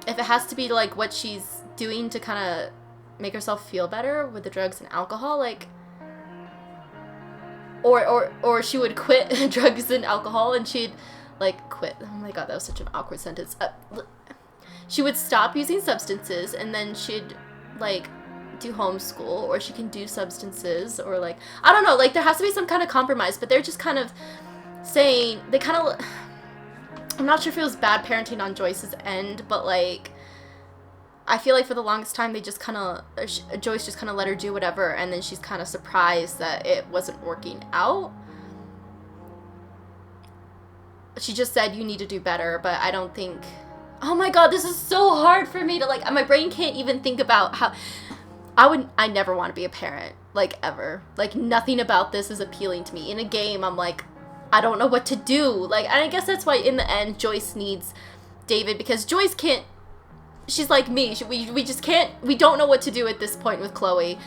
if it has to be like what she's doing to kind of make herself feel better with the drugs and alcohol, like, or she would quit drugs and alcohol, and she'd like quit. Oh my god, that was such an awkward sentence. She would stop using substances, and then she'd like do homeschool, or she can do substances, or like, I don't know, like there has to be some kind of compromise. But they're just kind of saying, they kind of, I'm not sure if it was bad parenting on Joyce's end, but like I feel like for the longest time they just kind of, Joyce just kind of let her do whatever, and then she's kind of surprised that it wasn't working out. She just said, you need to do better, but I don't think, oh my god, this is so hard for me to like, my brain can't even think about how, I never want to be a parent, like ever. Like nothing about this is appealing to me. In a game, I'm like, I don't know what to do. Like, and I guess that's why in the end, Joyce needs David, because Joyce can't, she's like me. We just can't, we don't know what to do at this point with Chloe.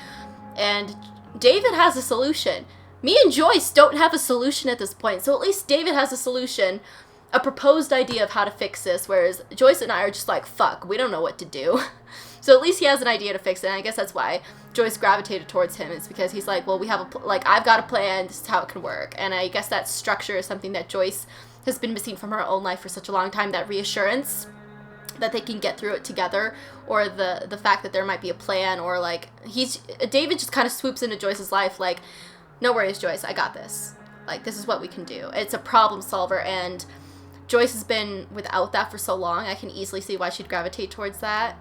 And David has a solution. Me and Joyce don't have a solution at this point. So at least David has a solution, a proposed idea of how to fix this, whereas Joyce and I are just like, fuck, we don't know what to do. So at least he has an idea to fix it, and I guess that's why Joyce gravitated towards him. It's because he's like, well, we have I've got a plan, this is how it can work. And I guess that structure is something that Joyce has been missing from her own life for such a long time, that reassurance that they can get through it together, or the fact that there might be a plan, or like, David just kind of swoops into Joyce's life like, no worries, Joyce, I got this. Like, this is what we can do. It's a problem solver, and Joyce has been without that for so long, I can easily see why she'd gravitate towards that.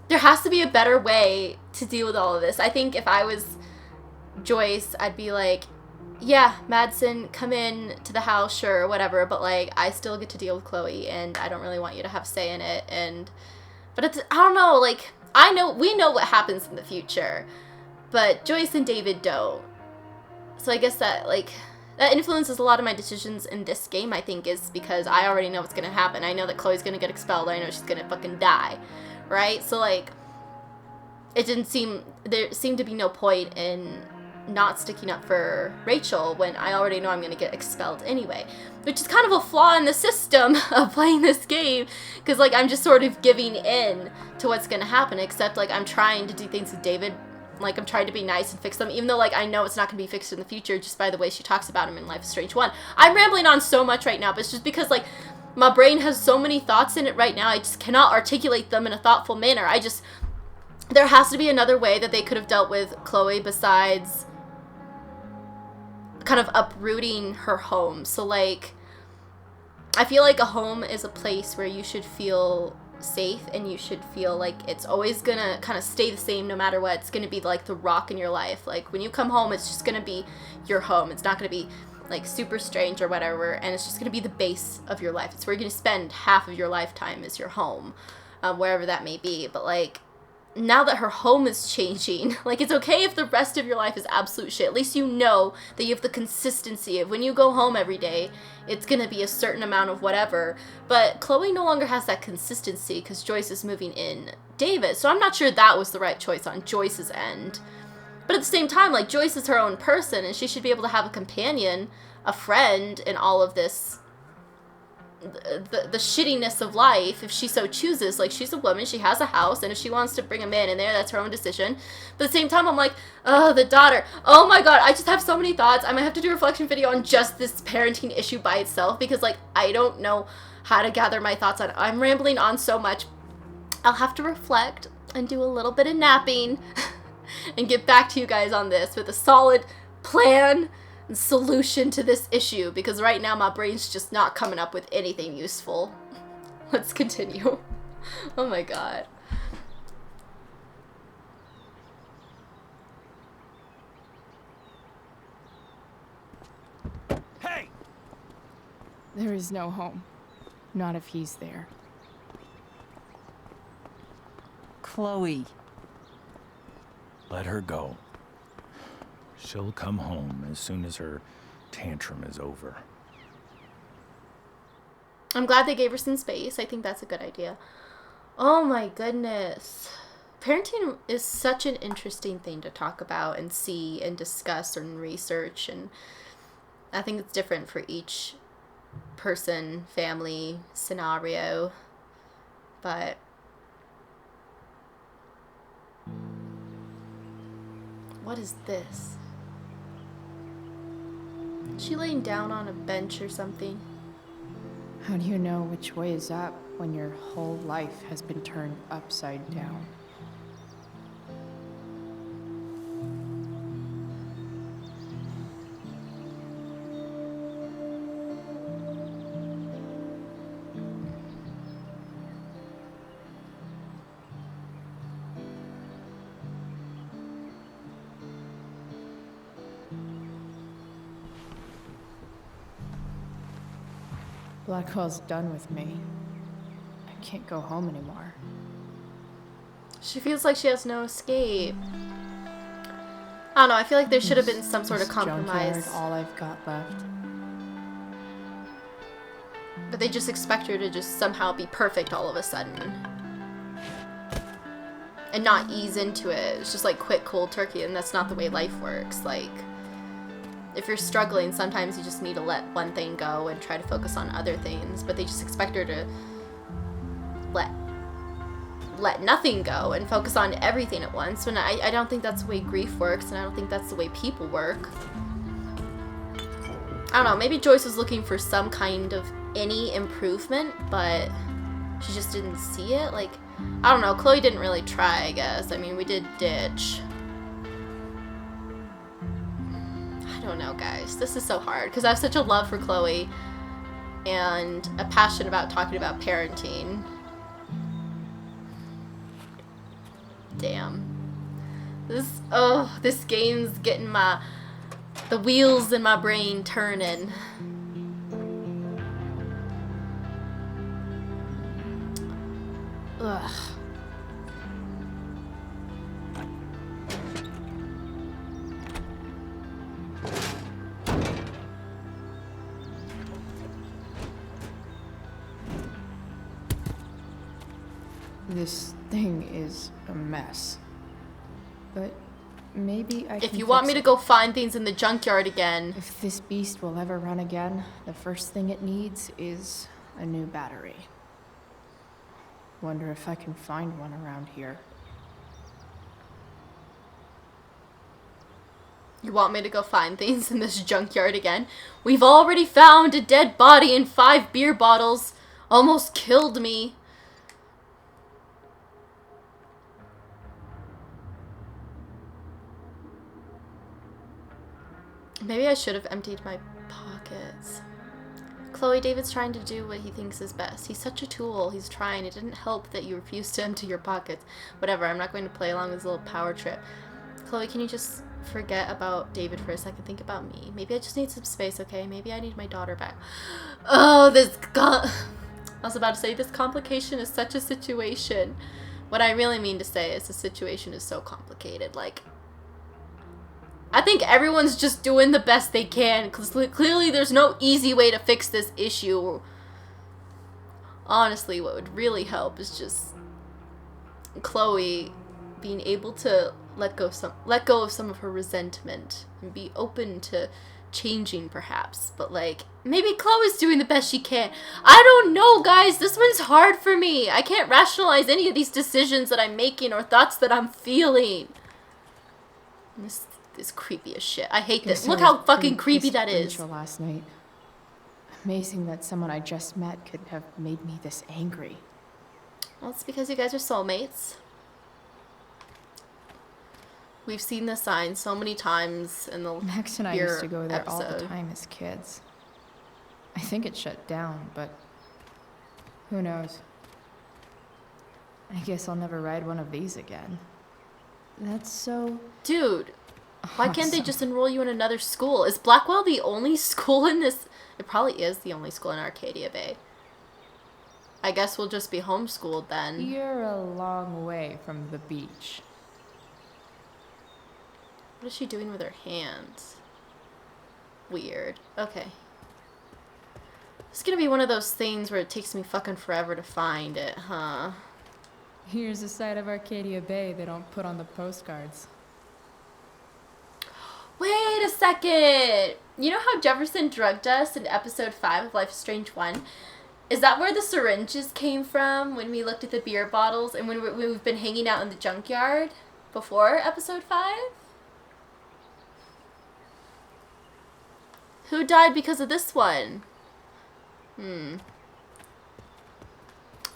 There has to be a better way to deal with all of this. I think if I was Joyce, I'd be like, yeah, Madsen, come in to the house, sure, whatever, but like, I still get to deal with Chloe, and I don't really want you to have say in it. But it's, I don't know, like, we know what happens in the future, but Joyce and David don't. So I guess that, like, that influences a lot of my decisions in this game, I think, is because I already know what's going to happen. I know that Chloe's going to get expelled. I know she's going to fucking die, right? So, like, there seemed to be no point in not sticking up for Rachel when I already know I'm going to get expelled anyway. Which is kind of a flaw in the system of playing this game, because, like, I'm just sort of giving in to what's going to happen, except, like, I'm trying to do things with David. Like, I'm trying to be nice and fix them, even though, like, I know it's not going to be fixed in the future just by the way she talks about him in Life is Strange 1. I'm rambling on so much right now, but it's just because, like, my brain has so many thoughts in it right now, I just cannot articulate them in a thoughtful manner. There has to be another way that they could have dealt with Chloe besides kind of uprooting her home. So, like, I feel like a home is a place where you should feel safe, and you should feel like it's always gonna kind of stay the same no matter what. It's gonna be like the rock in your life. Like, when you come home, it's just gonna be your home. It's not gonna be like super strange or whatever, and it's just gonna be the base of your life. It's where you're gonna spend half of your lifetime, is your home, wherever that may be. But like, now that her home is changing, like, it's okay if the rest of your life is absolute shit. At least you know that you have the consistency of when you go home every day, it's gonna be a certain amount of whatever. But Chloe no longer has that consistency because Joyce is moving in David. So I'm not sure that was the right choice on Joyce's end. But at the same time, like, Joyce is her own person, and she should be able to have a companion, a friend in all of this the shittiness of life if she so chooses. Like, she's a woman, she has a house, and if she wants to bring a man in there, that's her own decision. But at the same time, I'm like, oh, the daughter. Oh my god, I just have so many thoughts. I might have to do a reflection video on just this parenting issue by itself, because, like, I don't know how to gather my thoughts on it. I'm rambling on so much. I'll have to reflect and do a little bit of napping and get back to you guys on this with a solid plan and solution to this issue, because right now my brain's just not coming up with anything useful. Let's continue. Oh my god. Hey! There is no home. Not if he's there. Chloe. Let her go. She'll come home as soon as her tantrum is over. I'm glad they gave her some space. I think that's a good idea. Oh my goodness. Parenting is such an interesting thing to talk about and see and discuss and research, and I think it's different for each person, family, scenario, but what is this? Is she laying down on a bench or something? How do you know which way is up when your whole life has been turned upside down? Blackwell's done with me. I can't go home anymore. She feels like she has no escape. I don't know, I feel like there should have been some sort of compromise. Junkyard, all I've got left. But they just expect her to just somehow be perfect all of a sudden. And not ease into it. It's just like quick, cold turkey, and that's not the way life works. Like, if you're struggling, sometimes you just need to let one thing go and try to focus on other things. But they just expect her to let nothing go and focus on everything at once. When I don't think that's the way grief works, and I don't think that's the way people work. I don't know, maybe Joyce was looking for some kind of any improvement, but she just didn't see it. Like, I don't know, Chloe didn't really try, I guess. I mean, we did ditch. I don't know, guys. This is so hard because I have such a love for Chloe and a passion about talking about parenting. Damn. This game's getting the wheels in my brain turning. Ugh. This thing is a mess. But maybe I can If you want me to go find things in the junkyard again. If this beast will ever run again, the first thing it needs is a new battery. Wonder if I can find one around here. You want me to go find things in this junkyard again? We've already found a dead body and 5 beer bottles. Almost killed me. Maybe I should have emptied my pockets. Chloe, David's trying to do what he thinks is best. He's such a tool. He's trying. It didn't help that you refused to empty your pockets. Whatever, I'm not going to play along this little power trip. Chloe, can you just forget about David for a second? Think about me. Maybe I just need some space, okay? Maybe I need my daughter back. Oh, I was about to say, this complication is such a situation. What I really mean to say is the situation is so complicated. Like, I think everyone's just doing the best they can, because clearly there's no easy way to fix this issue. Honestly, what would really help is just Chloe being able to let go of some of her resentment and be open to changing perhaps, but like maybe Chloe's doing the best she can. I don't know, guys. This one's hard for me. I can't rationalize any of these decisions that I'm making or thoughts that I'm feeling. This is creepy as shit. I hate this. Look how fucking creepy that is. Last night. Amazing that someone I just met could have made me this angry. Well, it's because you guys are soulmates. We've seen the sign so many times in the Max and I beer used to go there episode. all the time as kids. I think it shut down, but who knows? I guess I'll never ride one of these again. That's so... Dude, why can't they just enroll you in another school? Is Blackwell the only school in this? It probably is the only school in Arcadia Bay. I guess we'll just be homeschooled then. You're a long way from the beach. What is she doing with her hands? Weird. Okay. It's gonna be one of those things where it takes me fucking forever to find it, huh? Here's a side of Arcadia Bay they don't put on the postcards. Wait a second! You know how Jefferson drugged us in episode 5 of Life is Strange 1? Is that where the syringes came from when we looked at the beer bottles and when we've been hanging out in the junkyard before episode 5? Who died because of this one?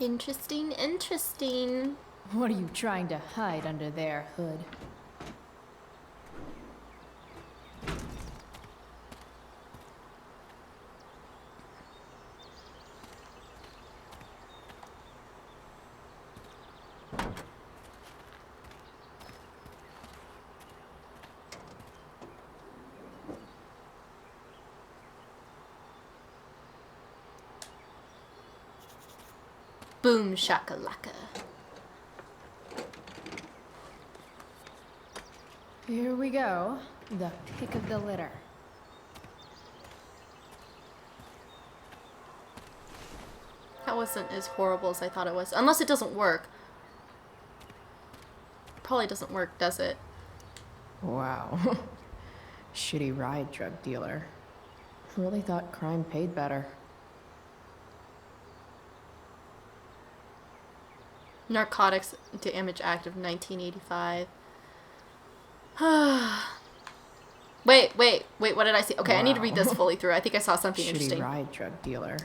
Interesting, interesting. What are you trying to hide under there, Hood? Boom shakalaka. Here we go. The pick of the litter. That wasn't as horrible as I thought it was. Unless it doesn't work. Probably doesn't work, does it? Wow. Shitty ride, drug dealer. Really thought crime paid better. Narcotics Damage Act of 1985. Wait, what did I see? Okay, wow. I need to read this fully through. I think I saw something interesting. Shitty ride, drug dealer.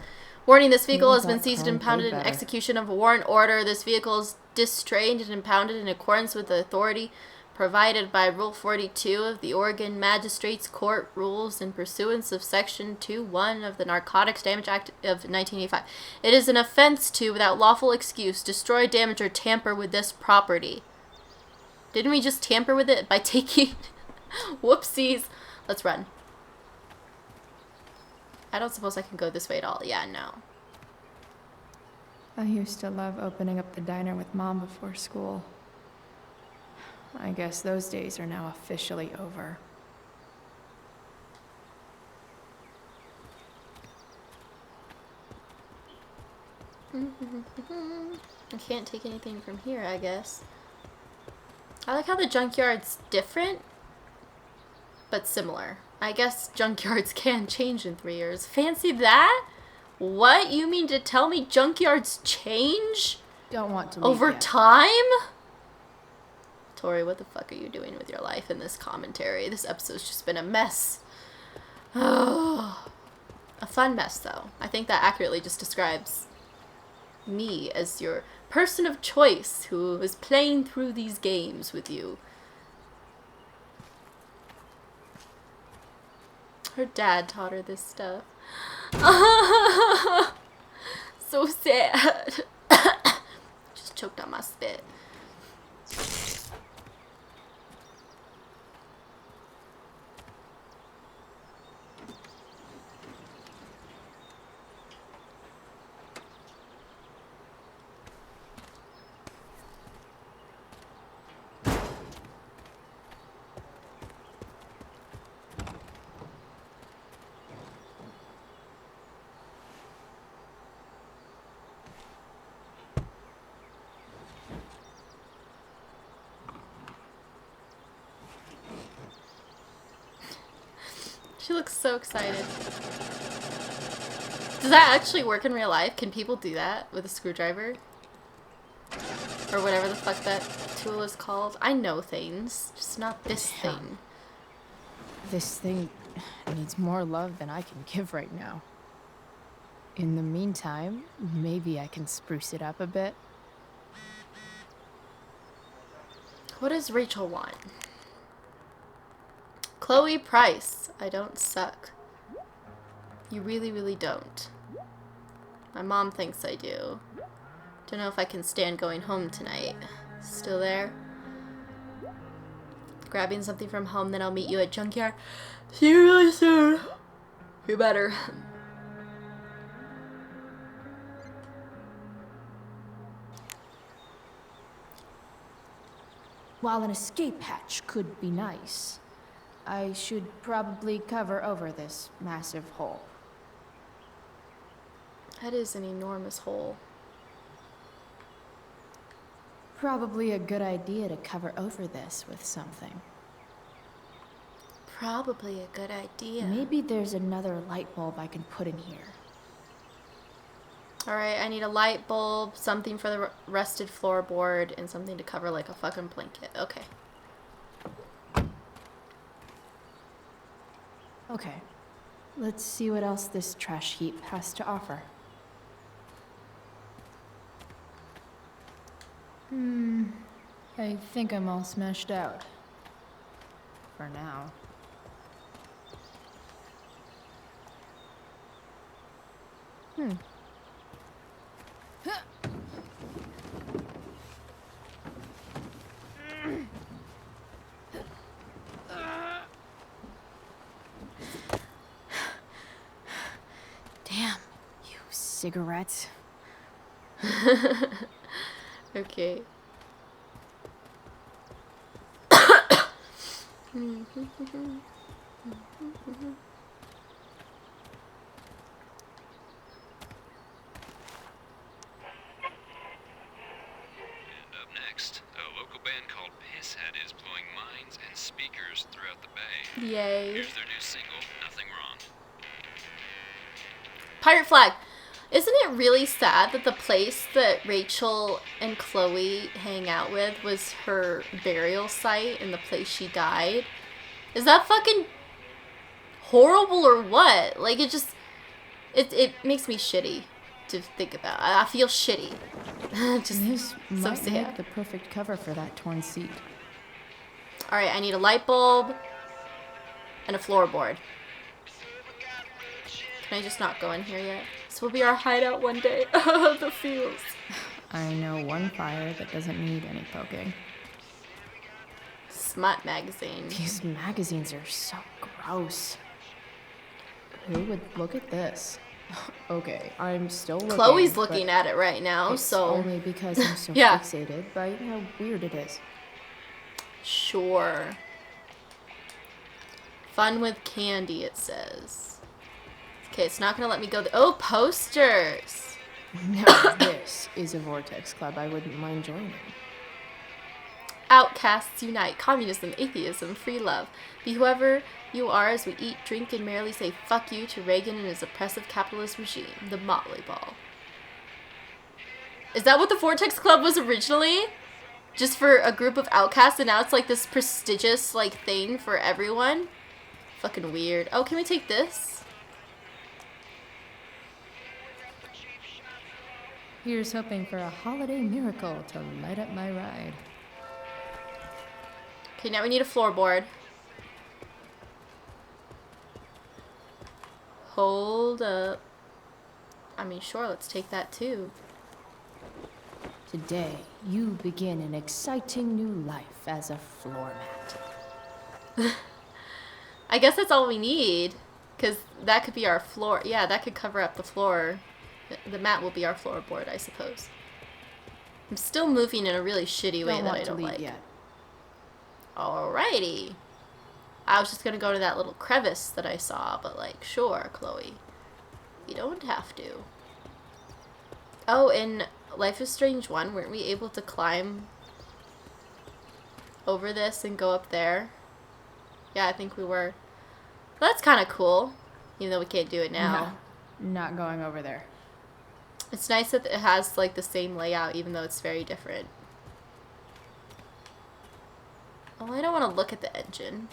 Warning, this vehicle has been seized and impounded in execution of a warrant order. This vehicle is distrained and impounded in accordance with the authority provided by Rule 42 of the Oregon Magistrates Court Rules in pursuance of Section 2.1 of the Narcotics Damage Act of 1985. It is an offense to, without lawful excuse, destroy, damage, or tamper with this property. Didn't we just tamper with it by taking... Whoopsies. Let's run. I don't suppose I can go this way at all. Yeah, no. I used to love opening up the diner with Mom before school. I guess those days are now officially over. I can't take anything from here, I guess. I like how the junkyard's different, but similar. I guess junkyards can change in 3 years. Fancy that? What? You mean to tell me junkyards change? Don't want to leave over yet. Time? Tori, what the fuck are you doing with your life in this commentary? This episode's just been a mess. Oh, a fun mess, though. I think that accurately just describes me as your person of choice who is playing through these games with you. Her dad taught her this stuff. So sad. Just choked on my spit. She looks so excited. Does that actually work in real life? Can people do that with a screwdriver? Or whatever the fuck that tool is called? I know things, just not this thing. This thing needs more love than I can give right now. In the meantime, maybe I can spruce it up a bit. What does Rachel want? Chloe Price. I don't suck. You really, really don't. My mom thinks I do. Don't know if I can stand going home tonight. Still there? Grabbing something from home, then I'll meet you at junkyard. See you really soon. You better. While an escape hatch could be nice, I should probably cover over this massive hole. That is an enormous hole. Probably a good idea to cover over this with something. Probably a good idea. Maybe there's another light bulb I can put in here. Alright, I need a light bulb, something for the rusted floorboard, and something to cover like a fucking blanket. Okay. Okay. Let's see what else this trash heap has to offer. I think I'm all smashed out. For now. Damn, you cigarettes. Okay. Next, a local band called Pisshead is blowing minds and speakers throughout the bay. Yay. Here's their new single, Nothing Wrong. Pirate flag. Isn't it really sad that the place that Rachel and Chloe hang out with was her burial site and the place she died? Is that fucking horrible or what? Like, it just... It makes me shitty to think about. I feel shitty. Just This so might sad. make the perfect cover for that torn seat. Alright, I need a light bulb and a floorboard. Can I just not go in here yet? This will be our hideout one day. Oh, the feels. I know one fire that doesn't need any poking. Smut magazine. These magazines are so gross. Who would look at this? Okay, I'm still looking. Chloe's looking at it right now, it's so... only because I'm so Yeah. fixated by how weird it is. Sure. Fun with candy, it says. Okay, it's not gonna let me go. Oh, posters! Now this is a vortex club I wouldn't mind joining. Outcasts unite. Communism, atheism, free love. Be whoever you are as we eat, drink, and merrily say fuck you to Reagan and his oppressive capitalist regime. The Motley Ball. Is that what the Vortex Club was originally? Just for a group of outcasts, and now it's like this prestigious like thing for everyone? Fucking weird. Oh, can we take this? Here's hoping for a holiday miracle to light up my ride. Okay, now we need a floorboard. Hold up. I mean, sure, let's take that too. Today, you begin an exciting new life as a floor mat. I guess that's all we need. Because that could be our floor. Yeah, that could cover up the floor. The mat will be our floorboard, I suppose. I'm still moving in a really shitty way that I don't like. Yet. Alrighty. I was just gonna go to that little crevice that I saw, but like, sure, Chloe. You don't have to. Oh, in Life is Strange 1, weren't we able to climb over this and go up there? Yeah, I think we were. That's kind of cool, even though we can't do it now. No, not going over there. It's nice that it has like the same layout, even though it's very different. Oh, I don't want to look at the engine.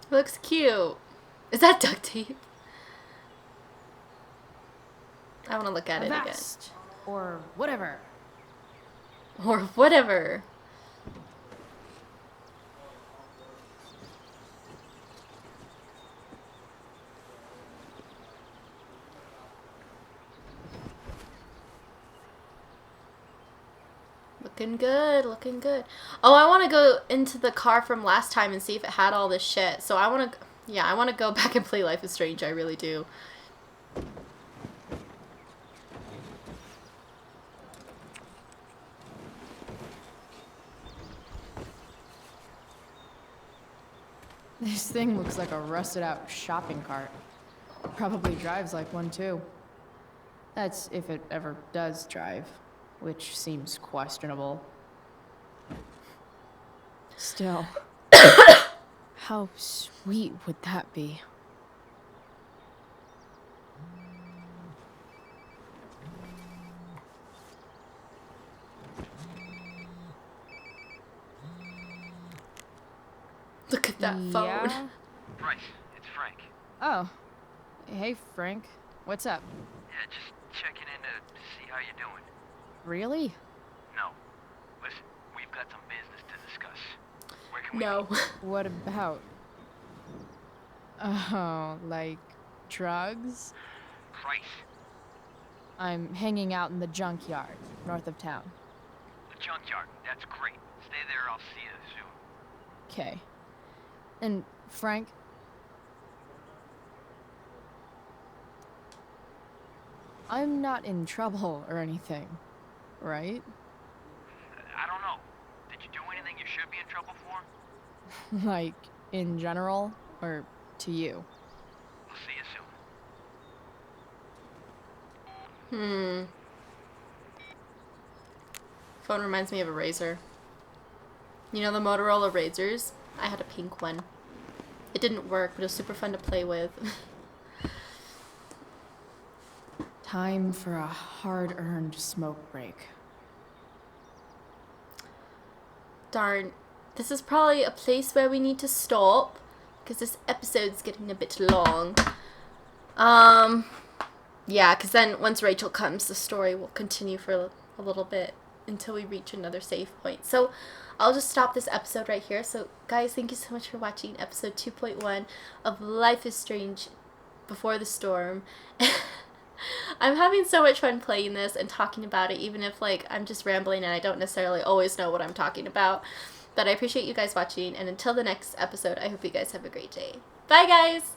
Looks cute. Is that duct tape? I want to look at it again. Or whatever. Or whatever. Looking good, looking good. Oh, I want to go into the car from last time and see if it had all this shit. So I want to, yeah, I want to go back and play Life is Strange. I really do. This thing looks like a rusted out shopping cart. Probably drives like one too. That's if it ever does drive, which seems questionable. Still, how sweet would that be? Look at that phone. Yeah? Bryce, it's Frank. Oh, hey Frank, what's up? Yeah, just checking in to see how you're doing. Really? No. Listen, we've got some business to discuss. Where can No. What about? Oh, like drugs? Bryce, I'm hanging out in the junkyard, north of town. the junkyard. That's great. Stay there, I'll see you soon. Okay. And Frank? I'm not in trouble or anything, right? I don't know. Did you do anything you should be in trouble for? Like, in general, or to you? I'll see you soon. Phone reminds me of a razor. You know the Motorola razors? I had a pink one. It didn't work, but it was super fun to play with. Time for a hard-earned smoke break. Darn. This is probably a place where we need to stop, because this episode's getting a bit long. Yeah, because then once Rachel comes, the story will continue for a little bit until we reach another save point. So I'll just stop this episode right here. So guys, thank you so much for watching episode 2.1 of Life is Strange Before the Storm. I'm having so much fun playing this and talking about it, even if like I'm just rambling and I don't necessarily always know what I'm talking about. But I appreciate you guys watching, and until the next episode, I hope you guys have a great day. Bye guys!